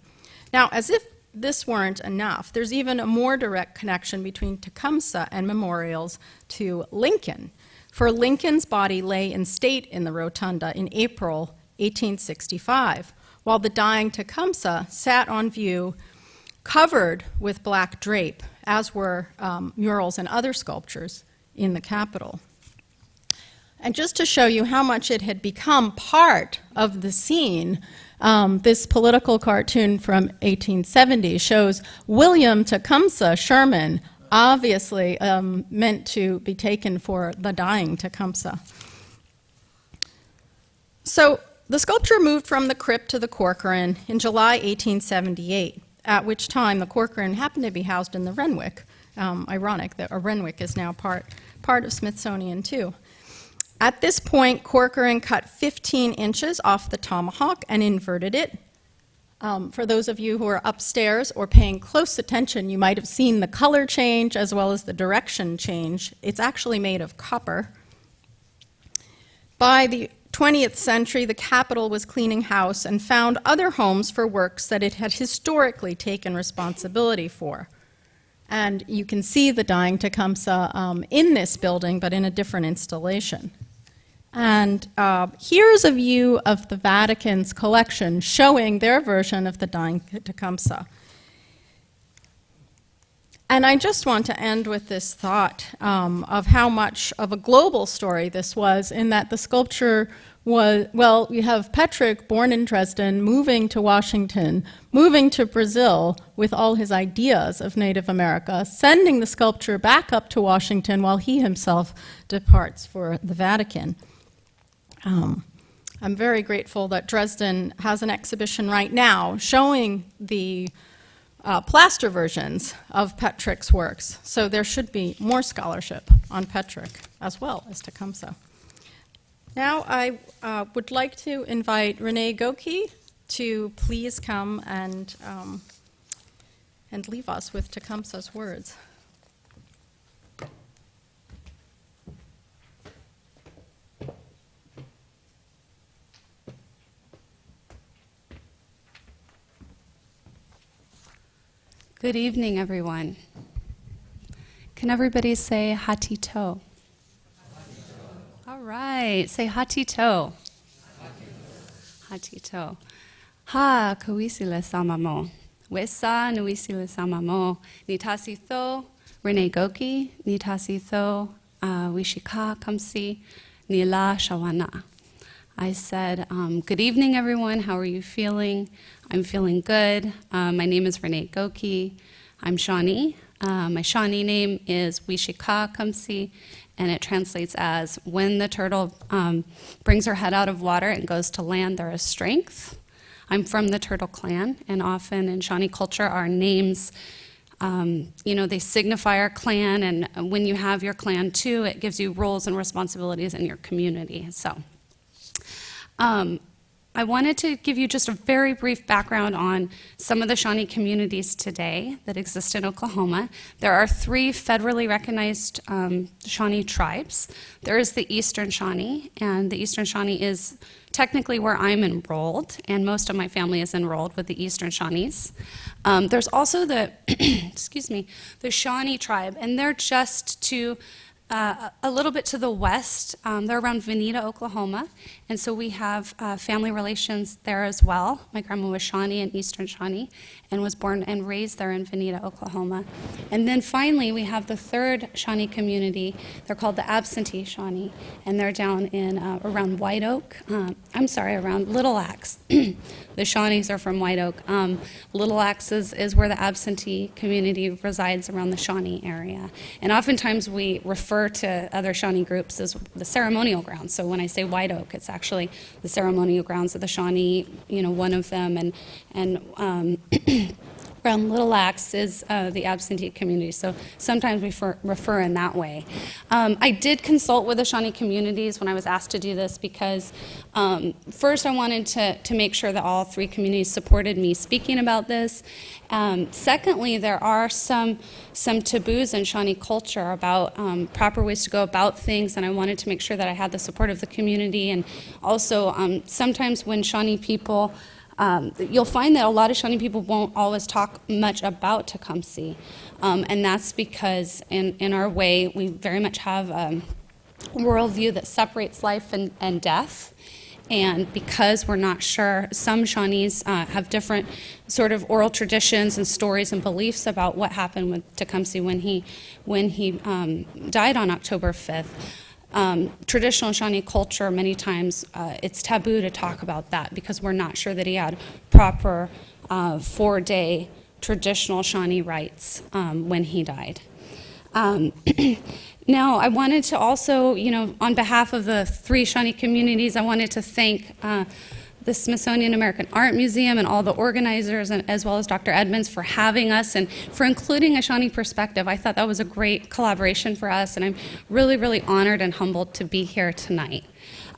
Now, as if this weren't enough, there's even a more direct connection between Tecumseh and memorials to Lincoln. For Lincoln's body lay in state in the rotunda in April 1865, while the Dying Tecumseh sat on view covered with black drape, as were murals and other sculptures in the Capitol. And just to show you how much it had become part of the scene, this political cartoon from 1870 shows William Tecumseh Sherman, obviously meant to be taken for the Dying Tecumseh. So the sculpture moved from the crypt to the Corcoran in July 1878. At which time the Corcoran happened to be housed in the Renwick. Ironic that a Renwick is now part of Smithsonian too. At this point, Corcoran cut 15 inches off the tomahawk and inverted it. For those of you who are upstairs or paying close attention, you might have seen the color change as well as the direction change. It's actually made of copper. By the 20th century, the Capitol was cleaning house and found other homes for works that it had historically taken responsibility for. And you can see the Dying Tecumseh in this building, but in a different installation. And here's a view of the Vatican's collection showing their version of the Dying Tecumseh. And I just want to end with this thought of how much of a global story this was, in that the sculpture was, well, you have Petric, born in Dresden, moving to Washington, moving to Brazil with all his ideas of Native America, sending the sculpture back up to Washington while he himself departs for the Vatican. I'm very grateful that Dresden has an exhibition right now showing the plaster versions of Petric's works. So there should be more scholarship on Petric as well as Tecumseh. Now I would like to invite Renée Gokey to please come and leave us with Tecumseh's words. Good evening, everyone. Can everybody say hatito? All right, say hatito. Hatito. Ha kawisile samamo. Wesa Nuisili Samamo, Nitasi Tho, Renée Gokey, Nitasi Tho, Wishika Kamsi, Nila Shawana. I said, good evening, everyone. How are you feeling? I'm feeling good. My name is Renée Gokey. I'm Shawnee. My Shawnee name is Wishika Kamsi, and it translates as, when the turtle brings her head out of water and goes to land, there is strength. I'm from the Turtle Clan, and often in Shawnee culture, our names, they signify our clan, and when you have your clan too, it gives you roles and responsibilities in your community. So, I wanted to give you just a very brief background on some of the Shawnee communities today that exist in Oklahoma. There are 3 federally recognized Shawnee tribes. There is the Eastern Shawnee, and the Eastern Shawnee is technically where I'm enrolled, and most of my family is enrolled with the Eastern Shawnees. There's also the, the Shawnee tribe, and they're just to a little bit to the west. They're around Veneta, Oklahoma, and so we have family relations there as well. My grandma was Shawnee and Eastern Shawnee and was born and raised there in Veneta, Oklahoma. And then finally, we have the 3rd Shawnee community. They're called the Absentee Shawnee, and they're down in around White Oak. Around Little Axe. The Shawnees are from White Oak. Little Axe is where the Absentee community resides around the Shawnee area. And oftentimes we refer to other Shawnee groups as the ceremonial grounds. So when I say White Oak, it's actually the ceremonial grounds of the Shawnee, one of them, and around Little Axe is the absentee community, so sometimes we refer in that way. I did consult with the Shawnee communities when I was asked to do this because first I wanted to make sure that all 3 communities supported me speaking about this. Secondly, there are some taboos in Shawnee culture about proper ways to go about things, and I wanted to make sure that I had the support of the community. And also, sometimes when Shawnee people, you'll find that a lot of Shawnee people won't always talk much about Tecumseh, and that's because in our way, we very much have a worldview that separates life and death. And because we're not sure, some Shawnees have different sort of oral traditions and stories and beliefs about what happened with Tecumseh when he died on October 5th. Traditional Shawnee culture, many times, it's taboo to talk about that because we're not sure that he had proper 4-day traditional Shawnee rites when he died. Now, I wanted to also, on behalf of the 3 Shawnee communities, I wanted to thank the Smithsonian American Art Museum and all the organizers, and as well as Dr. Edmunds for having us and for including a Shawnee perspective. I thought that was a great collaboration for us, and I'm really, really honored and humbled to be here tonight.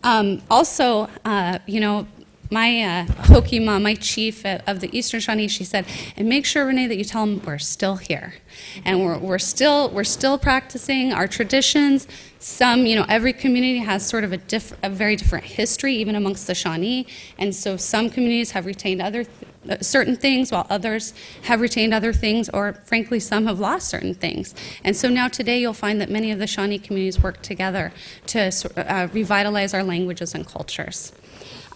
Also, my Hokima, my chief of the Eastern Shawnee, she said, and make sure, Renee, that you tell them we're still here. And we're still practicing our traditions. Some, every community has sort of a very different history, even amongst the Shawnee. And so some communities have retained certain things, while others have retained other things, or frankly, some have lost certain things. And so now today you'll find that many of the Shawnee communities work together to revitalize our languages and cultures.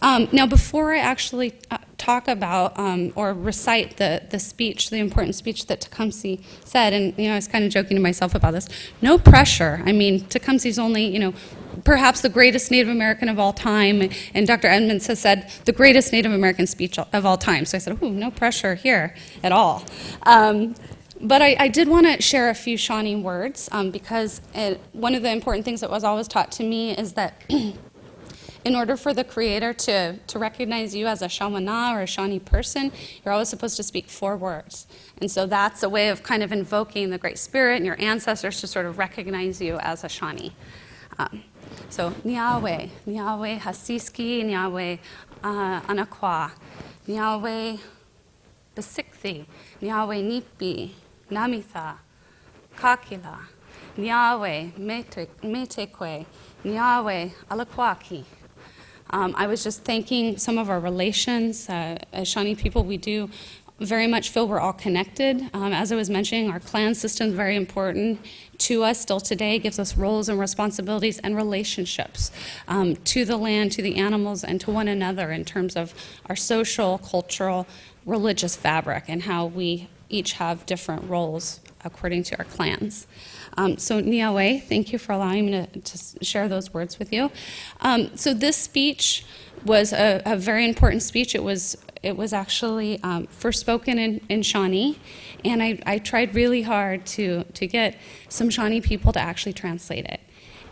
Now, before I actually talk about or recite the speech, the important speech that Tecumseh said, and I was kind of joking to myself about this, no pressure. I mean, Tecumseh's only, perhaps the greatest Native American of all time, and Dr. Edmunds has said the greatest Native American speech of all time. So I said, no pressure here at all. But I did want to share a few Shawnee words because one of the important things that was always taught to me is that in order for the Creator to recognize you as a Shawana or a Shawnee person, you're always supposed to speak 4 words. And so that's a way of kind of invoking the Great Spirit and your ancestors to sort of recognize you as a Shawnee. So, Niawe, Niawe Hasiski, Niawe Anakwa, Niawe Besikthi, Niawe Nipi, Namitha, Kakila, Niawe Metekwe, Niawe Alakwaki. I was just thanking some of our relations. As Shawnee people, we do very much feel we're all connected. As I was mentioning, our clan system is very important to us still today, gives us roles and responsibilities and relationships to the land, to the animals, and to one another in terms of our social, cultural, religious fabric and how we each have different roles according to our clans. So Niawe, thank you for allowing me to share those words with you. So this speech was a very important speech. It was actually first spoken in Shawnee, and I tried really hard to get some Shawnee people to actually translate it.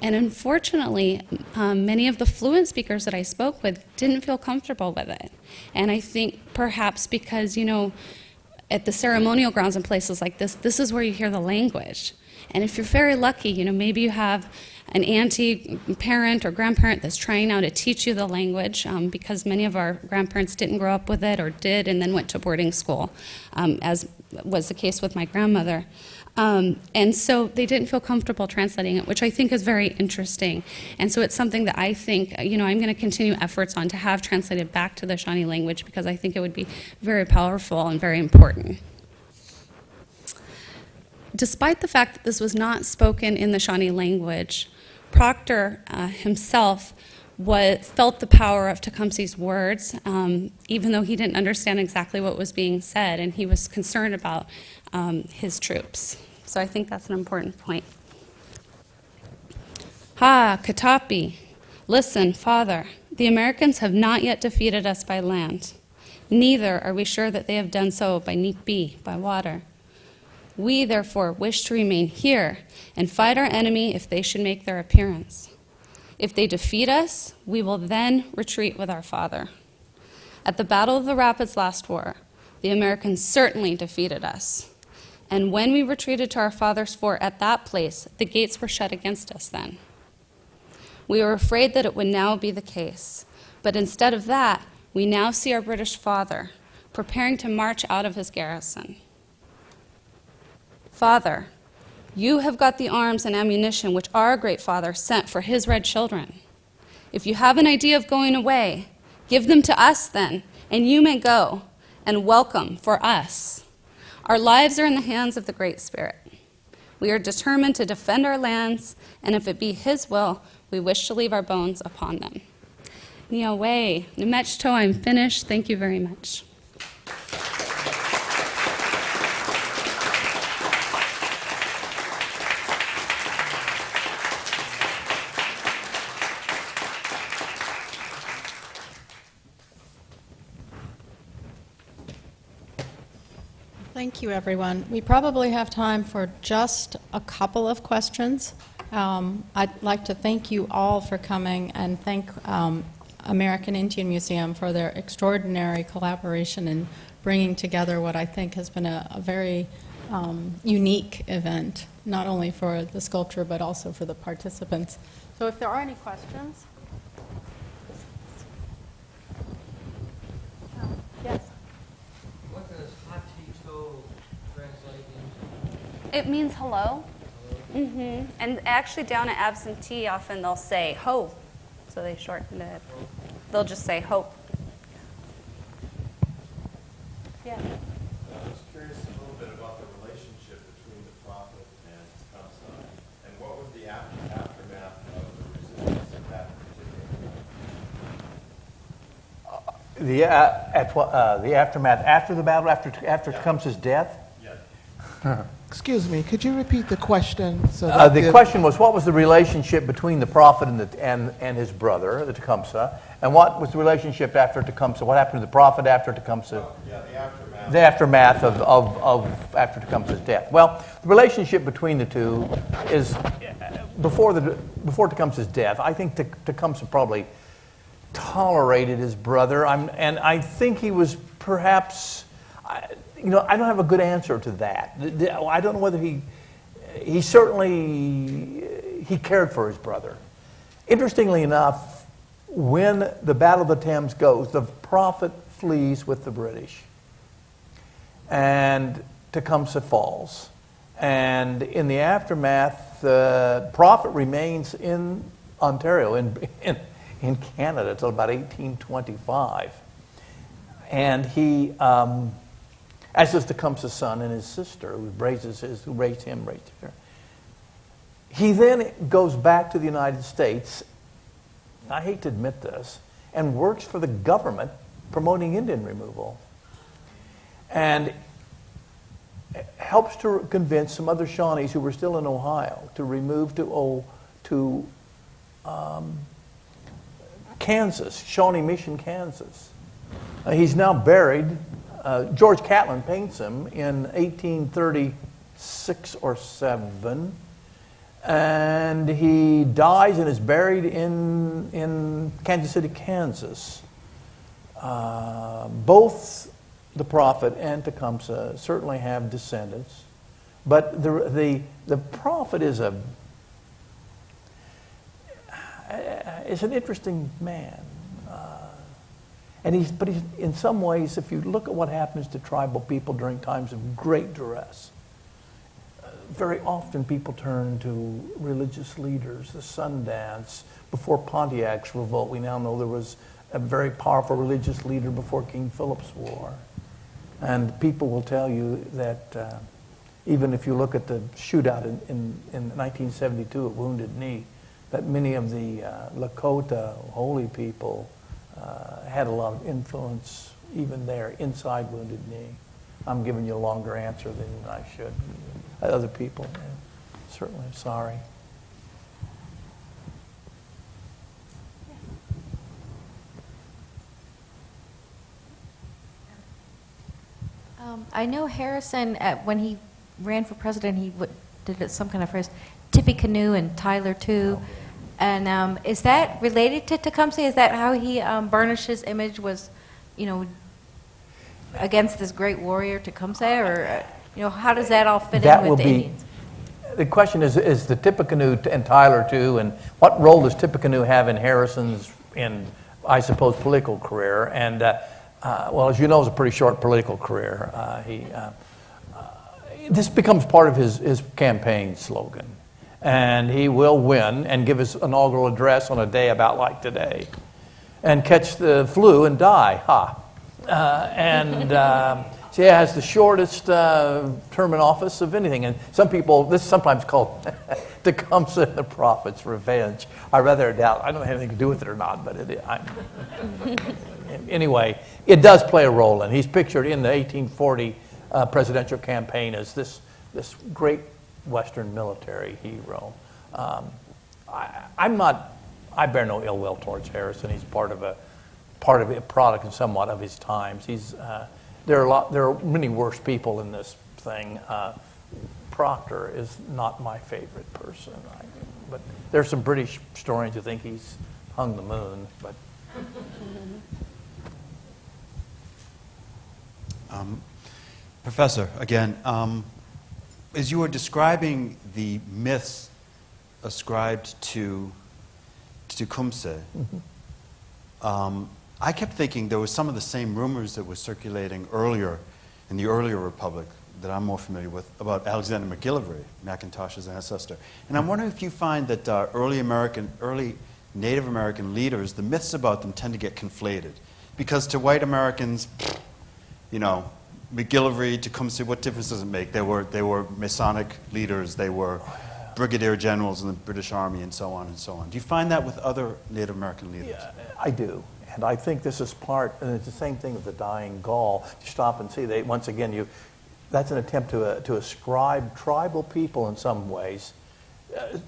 And unfortunately, many of the fluent speakers that I spoke with didn't feel comfortable with it. And I think perhaps because, at the ceremonial grounds and places like this is where you hear the language. And if you're very lucky, maybe you have an auntie, parent, or grandparent that's trying now to teach you the language, because many of our grandparents didn't grow up with it or did and then went to boarding school, as was the case with my grandmother. And so they didn't feel comfortable translating it, which I think is very interesting. And so it's something that I think, I'm going to continue efforts on to have translated back to the Shawnee language, because I think it would be very powerful and very important. Despite the fact that this was not spoken in the Shawnee language, Proctor himself felt the power of Tecumseh's words, even though he didn't understand exactly what was being said, and he was concerned about his troops. So I think that's an important point. Ha, Katapi, listen, Father, the Americans have not yet defeated us by land. Neither are we sure that they have done so by Nipi, by water. We, therefore, wish to remain here and fight our enemy if they should make their appearance. If they defeat us, we will then retreat with our father. At the Battle of the Rapids last war, the Americans certainly defeated us. And when we retreated to our father's fort at that place, the gates were shut against us then. We were afraid that it would now be the case. But instead of that, we now see our British father preparing to march out of his garrison. Father, you have got the arms and ammunition which our great father sent for his red children. If you have an idea of going away, give them to us then, and you may go, and welcome for us. Our lives are in the hands of the Great Spirit. We are determined to defend our lands, and if it be his will, we wish to leave our bones upon them. Niawe, Nemechto, I'm finished. Thank you very much. Thank you, everyone. We probably have time for just a couple of questions. I'd like to thank you all for coming and thank American Indian Museum for their extraordinary collaboration in bringing together what I think has been a very unique event, not only for the sculpture but also for the participants. So if there are any questions. Yes. What does Hatito translate into? It means hello. Mm-hmm. And actually down at absentee, often they'll say ho. So they shorten it. They'll just say hope. Yeah. I was curious a little bit about the relationship between the prophet and Tecumseh, and what was the aftermath of the resistance at that particular time? The aftermath after the battle, after Tecumseh's death? Yes. Excuse me, could you repeat the question? So that The question was, what was the relationship between the prophet and his brother, the Tecumseh, and what was the relationship after Tecumseh? What happened to the prophet after Tecumseh? Yeah, the aftermath. The aftermath of after Tecumseh's death. Well, the relationship between the two is before Tecumseh's death. I think Tecumseh probably tolerated his brother, and I think he was perhaps. I don't have a good answer to that. I don't know whether he certainly cared for his brother. Interestingly enough, when the Battle of the Thames goes, the prophet flees with the British, and Tecumseh falls. And in the aftermath, the prophet remains in Ontario, in Canada, until about 1825. And he as does Tecumseh's son and his sister, who raised him right there. He then goes back to the United States, I hate to admit this, and works for the government promoting Indian removal. And helps to convince some other Shawnees who were still in Ohio to remove to Kansas, Shawnee Mission, Kansas. He's now buried. George Catlin paints him in 1836 or 7, and he dies and is buried in Kansas City, Kansas. Both the prophet and Tecumseh certainly have descendants, but the prophet is an interesting man, but he's in some ways, if you look at what happens to tribal people during times of great duress, very often people turn to religious leaders. The Sundance, before Pontiac's revolt, we now know there was a very powerful religious leader before King Philip's War. And people will tell you that even if you look at the shootout in 1972 at Wounded Knee, that many of the Lakota holy people had a lot of influence even there inside Wounded Knee. I'm giving you a longer answer than I should. Other people, certainly, I'm sorry. I know Harrison, when he ran for president, he did some kind of phrase, Tippecanoe and Tyler too. And is that related to Tecumseh? Is that how he burnished his image, was, against this great warrior Tecumseh? Or, how does that all fit in with the Indians? The question is the Tippecanoe and Tyler too, and what role does Tippecanoe have in Harrison's, I suppose, political career? And well, as you know, it's a pretty short political career. This becomes part of his campaign slogan. And he will win and give his inaugural address on a day about like today and catch the flu and die. So he has the shortest term in office of anything. And some people, this is sometimes called Tecumseh and the Prophet's Revenge. I rather doubt, I don't have anything to do with it or not, but anyway, it does play a role. And he's pictured in the 1840 presidential campaign as this great Western military hero. I bear no ill will towards Harrison. He's part of a product and somewhat of his times. There are many worse people in this thing. Proctor is not my favorite person, but there's some British historians who think he's hung the moon. But Professor, again, as you were describing the myths ascribed to Tecumseh, I kept thinking there was some of the same rumors that were circulating earlier in the earlier republic that I'm more familiar with about Alexander McGillivray, Mackintosh's ancestor. And I'm wondering if you find that early Native American leaders, the myths about them tend to get conflated. Because to white Americans, McGillivray, Tecumseh, what difference does it make? They were Masonic leaders, they were brigadier generals in the British Army, and so on and so on. Do you find that with other Native American leaders? Yeah, I do. And I think this is and it's the same thing with the Dying Gaul. You stop and see, once again, that's an attempt to ascribe tribal people in some ways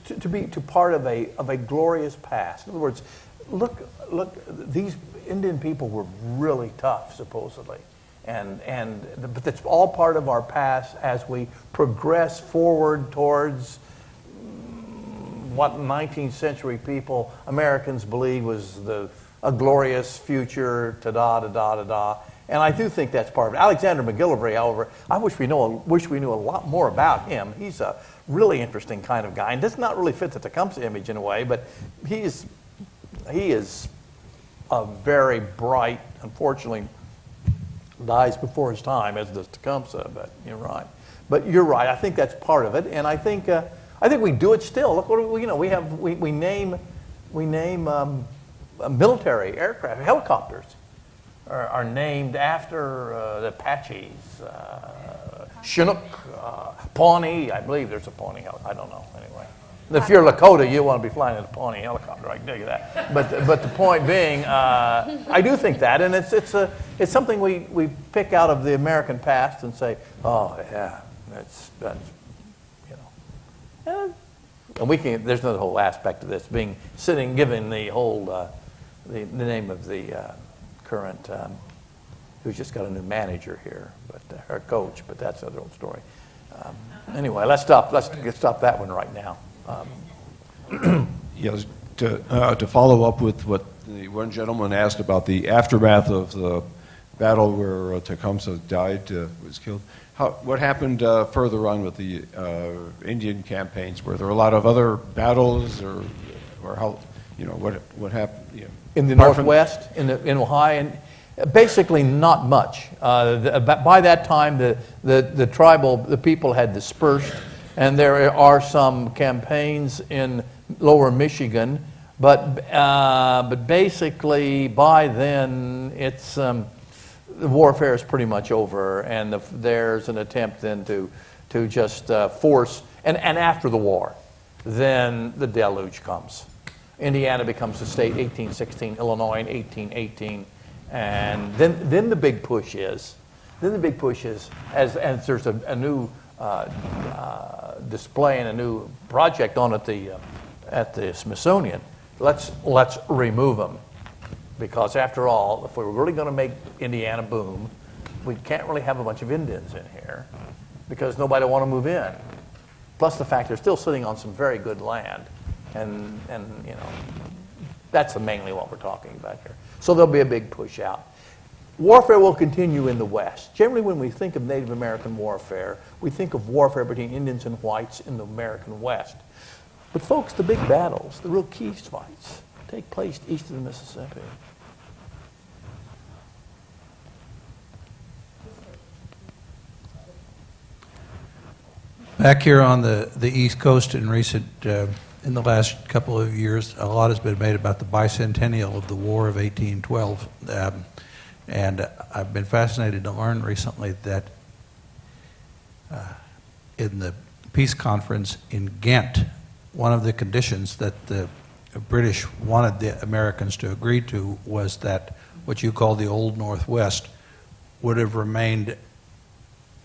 to be part of a glorious past. In other words, look, these Indian people were really tough, supposedly. But that's all part of our past as we progress forward towards what 19th century people, Americans, believe was a glorious future, ta-da. And I do think that's part of it. Alexander McGillivray, however, I wish we knew a lot more about him. He's a really interesting kind of guy, and does not really fit the Tecumseh image in a way, but he is a very bright, unfortunately, dies before his time, as does Tecumseh. But you're right. But you're right. I think that's part of it, and I think we do it still. Look, we name military aircraft, helicopters. are named after the Apaches. Chinook, Pawnee, I believe there's a Pawnee helicopter. I don't know, anyway. If you're Lakota, you want to be flying in a Pawnee helicopter, I can tell you that. But the point being, I do think that, and it's something we pick out of the American past and say, oh yeah, that's you know. And we can. There's another whole aspect of this giving the whole the name of the current who's just got a new manager here, but our coach. But that's another old story. Anyway, let's stop that one right now. Yes, to follow up with what the one gentleman asked about the aftermath of the battle where Tecumseh died, was killed. What happened further on with the Indian campaigns? Were there a lot of other battles, or how? You know, what happened? You know, in the Northwest, in Ohio, and basically not much. By that time, the people had dispersed. And there are some campaigns in lower Michigan, but basically by then it's the warfare is pretty much over, and there's an attempt then to just force. And after the war, then the deluge comes. Indiana becomes a state 1816, Illinois in 1818, and then the big push is as there's a new display and a new project on at the Smithsonian. Let's remove them, because after all, if we're really going to make Indiana boom, we can't really have a bunch of Indians in here because nobody will want to move in. Plus the fact they're still sitting on some very good land, and you know, that's mainly what we're talking about here. So there'll be a big push out. Warfare will continue in the West. Generally, when we think of Native American warfare, we think of warfare between Indians and whites in the American West. But folks, the big battles, the real keys fights, take place east of the Mississippi. Back here on the East Coast in in the last couple of years, a lot has been made about the bicentennial of the War of 1812. And I've been fascinated to learn recently that in the peace conference in Ghent, one of the conditions that the British wanted the Americans to agree to was that what you call the Old Northwest would have remained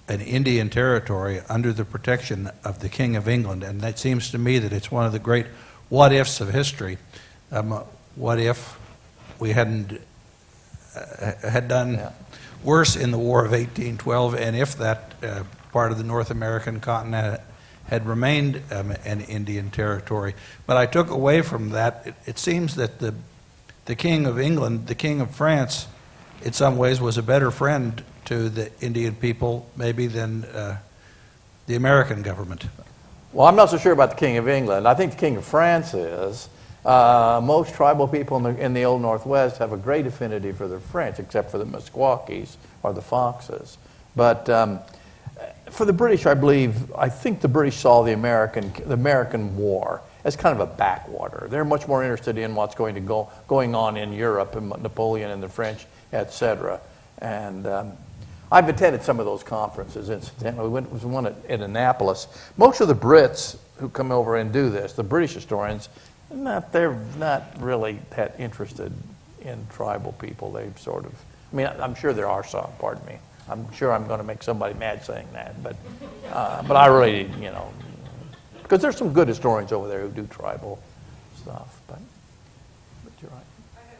an Indian territory under the protection of the King of England. And that seems to me that it's one of the great what-ifs of history. What if we hadn't had done worse in the War of 1812, and if that part of the North American continent had remained an Indian territory. But I took away from that, it seems that the King of England, the King of France, in some ways was a better friend to the Indian people maybe than the American government. Well, I'm not so sure about the King of England. I think the King of France is. Most tribal people in the Old Northwest have a great affinity for the French, except for the Mesquakis or the Foxes. But for the British, I think the British saw the American War as kind of a backwater. They're much more interested in what's going on in Europe and Napoleon and the French, etc. And I've attended some of those conferences, incidentally. We went to one at Annapolis. Most of the Brits who come over and do this, the British historians, they're not really that interested in tribal people. They sort of, I mean, I'm sure there are some, pardon me. I'm sure I'm going to make somebody mad saying that, but I really, you know, because there's some good historians over there who do tribal stuff, but you're right. I have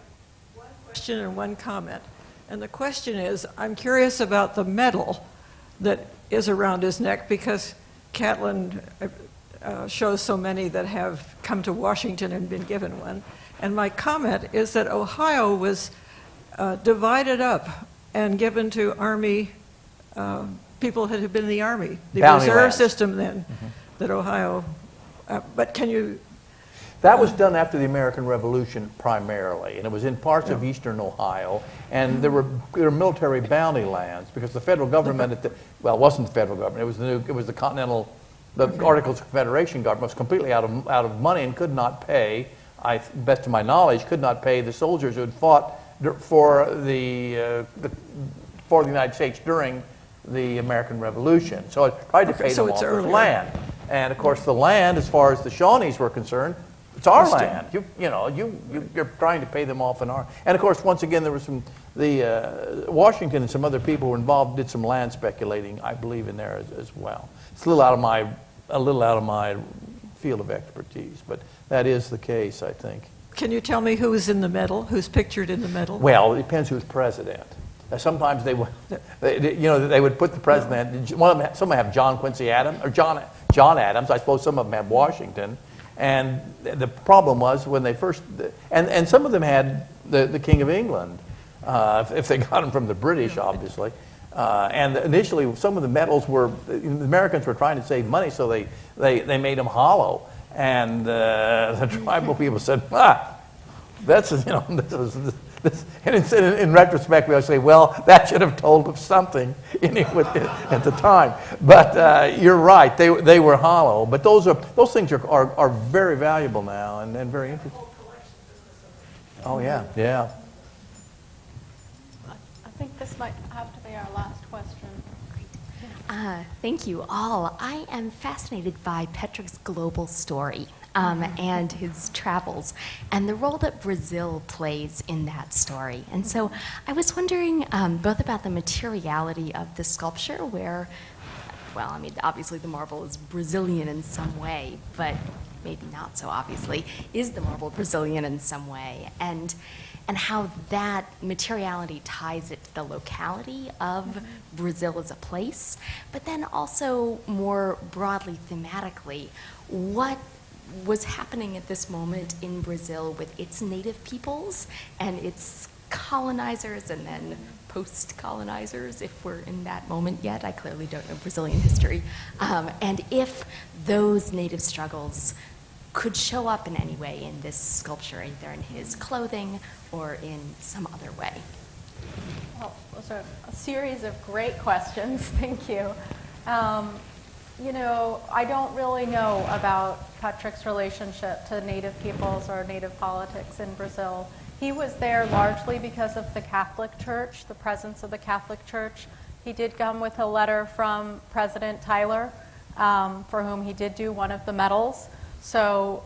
one question and one comment. And the question is, I'm curious about the medal that is around his neck, because Catlin shows so many that have come to Washington and been given one. And my comment is that Ohio was divided up and given to Army people that had been in the Army, the Bounty reserve lands. system then, that Ohio, but can you... That was done after the American Revolution primarily, and it was in parts of eastern Ohio, and there were military bounty lands because the federal government, it wasn't the federal government, it was the Continental, the Articles of Confederation government was completely out of money and could not pay, best of my knowledge, could not pay the soldiers who had fought for the United States during the American Revolution. So it tried to pay so them it's off with earlier. land. And of course, the land, as far as the Shawnees were concerned, it's our land. You're trying to pay them off in our. And of course, once again, there was some. Washington and some other people were involved, did some land speculating, I believe, in there as well. It's a little out of my field of expertise, but that is the case, I think. Can you tell me who's in the medal, who's pictured in the medal? Well, it depends who's president. Sometimes they would put the president. Some have John Quincy Adams or John Adams. I suppose some of them have Washington. And the problem was when they first, and some of them had the King of England, if they got him from the British, obviously. And initially, some of the medals the Americans were trying to save money, so they made them hollow. And the tribal people said, that's, and in retrospect, we always say, well, that should have told us something at the time. But you're right, they were hollow. But those things are very valuable now and very interesting. Oh, yeah, yeah. I think this might have to be our last question. Thank you all. I am fascinated by Petric's global story and his travels and the role that Brazil plays in that story. And so I was wondering both about the materiality of the sculpture where, well, I mean, obviously the marble is Brazilian in some way, but maybe not so obviously. Is the marble Brazilian in some way? And how that materiality ties it to the locality of Brazil as a place, but then also more broadly thematically, what was happening at this moment in Brazil with its native peoples and its colonizers and then post-colonizers, if we're in that moment yet. I clearly don't know Brazilian history. And if those native struggles could show up in any way in this sculpture, either in his clothing or in some other way. Well, those are a series of great questions. Thank you. I don't really know about Petric's relationship to native peoples or native politics in Brazil. He was there largely because of the Catholic Church, the presence of the Catholic Church. He did come with a letter from President Tyler, for whom he did do one of the medals. So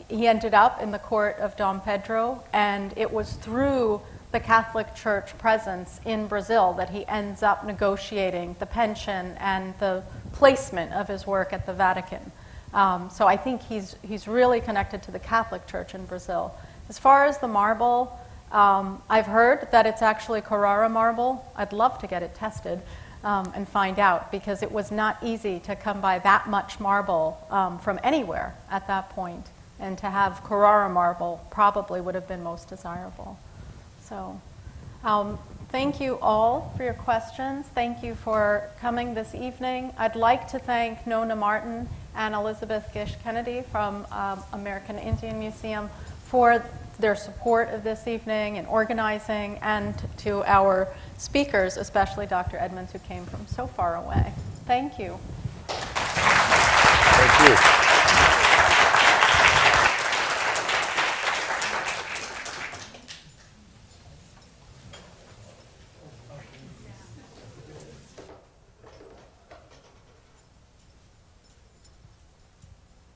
he ended up in the court of Dom Pedro, and it was through the Catholic Church presence in Brazil that he ends up negotiating the pension and the placement of his work at the Vatican. So I think he's really connected to the Catholic Church in Brazil. As far as the marble, I've heard that it's actually Carrara marble. I'd love to get it tested and find out, because it was not easy to come by that much marble from anywhere at that point, and to have Carrara marble probably would have been most desirable. So thank you all for your questions. Thank you for coming this evening. I'd like to thank Nona Martin and Elizabeth Gish Kennedy from American Indian Museum for their support of this evening and organizing, and to our speakers, especially Dr. Edmunds, who came from so far away. Thank you. Thank you.